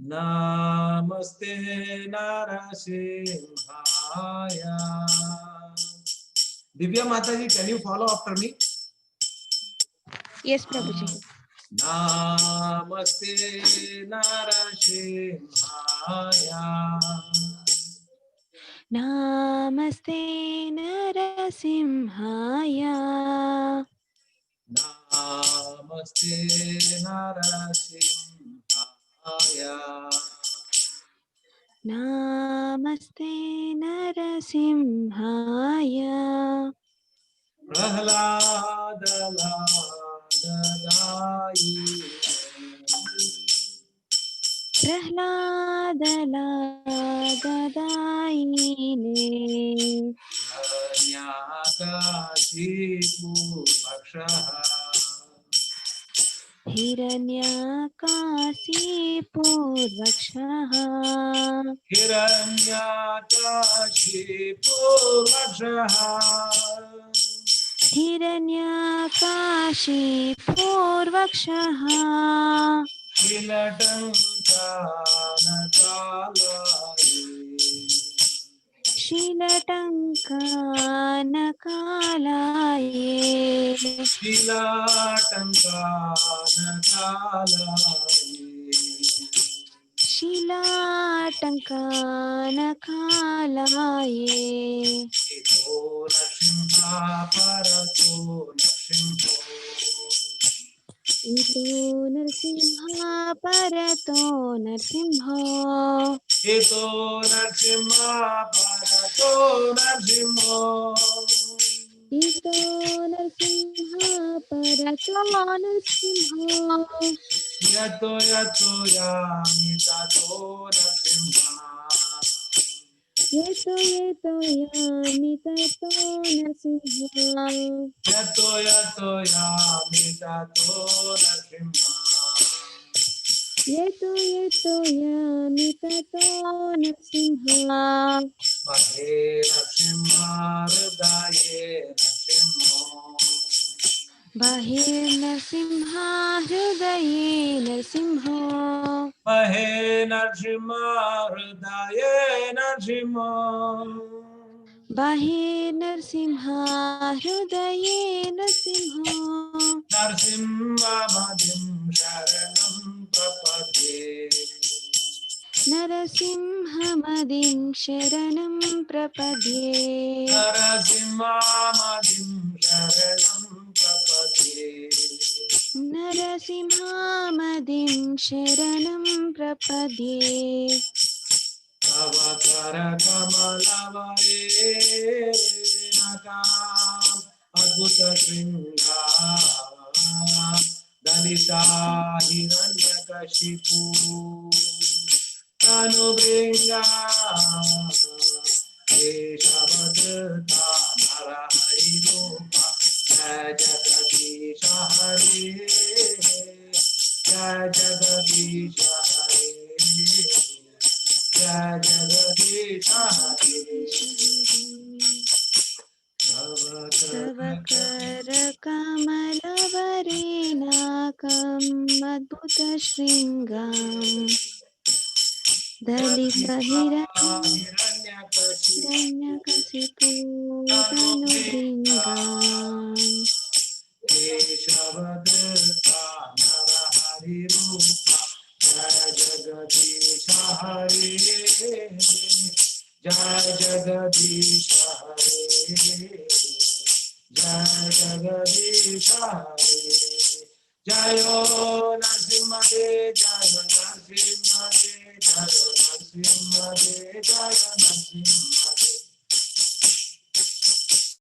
Namaste Narasimhaya. Divya Mataji, can you follow after me? Yes, Prabhuji. Namaste Narasimhaya. Namaste Narasimhaya. Namaste Narasimhaya. Namaste Narasimhaya. Prahladaladadayine Hiranyakasipurvakshaha Hiranyakasipurvakshaha Shilatankanakalaye Ito Narsimha Parato Narsimho Ito Narsimha Parato Narsimho. Ito Narsimha Parato Narsimho Yato Yato Yami Tato Narsimha. Yeto Yeto Yami Tato Narsimha Yato Yato Yami Tato Narsimha. Yeto Yeto Yami Tato Narsimha Mahe Narsimha Hridaye Narsimho. Bahir Narsimha Hridaye Narsimho Mahe Narsimha Hridaye Narsimho. Bahir Narsimha Hridaye Narsimho Narsimha Madhim Sharanam Prapadye. Narasimha Madhim Sharanam Prapadye Narasimha Madhim Sharanam Prapadye. Narasimha Madhim Sharanam Prapadye Avakara Kamalavare Nakam Adbhuta Shringa Dalita Hiranyakashipu Tanubringa Keshavadrita Narahari Rupa Jai Jagadisha Hari Jai Jagadisha Hari Jai Jagadisha Hari Tavakara Kamalavareenakam Adbhuta Shringam Dalita Hiranyakasipu Tanubringam Keshavadrita Narahari Rupa Jai Jagadisha Hari Jai Jagadisha Hari Jai Jagadisha Hari Jayo Narsimhade Jayo Narsimhade Jayo Narsimhade Jayo Narsimhade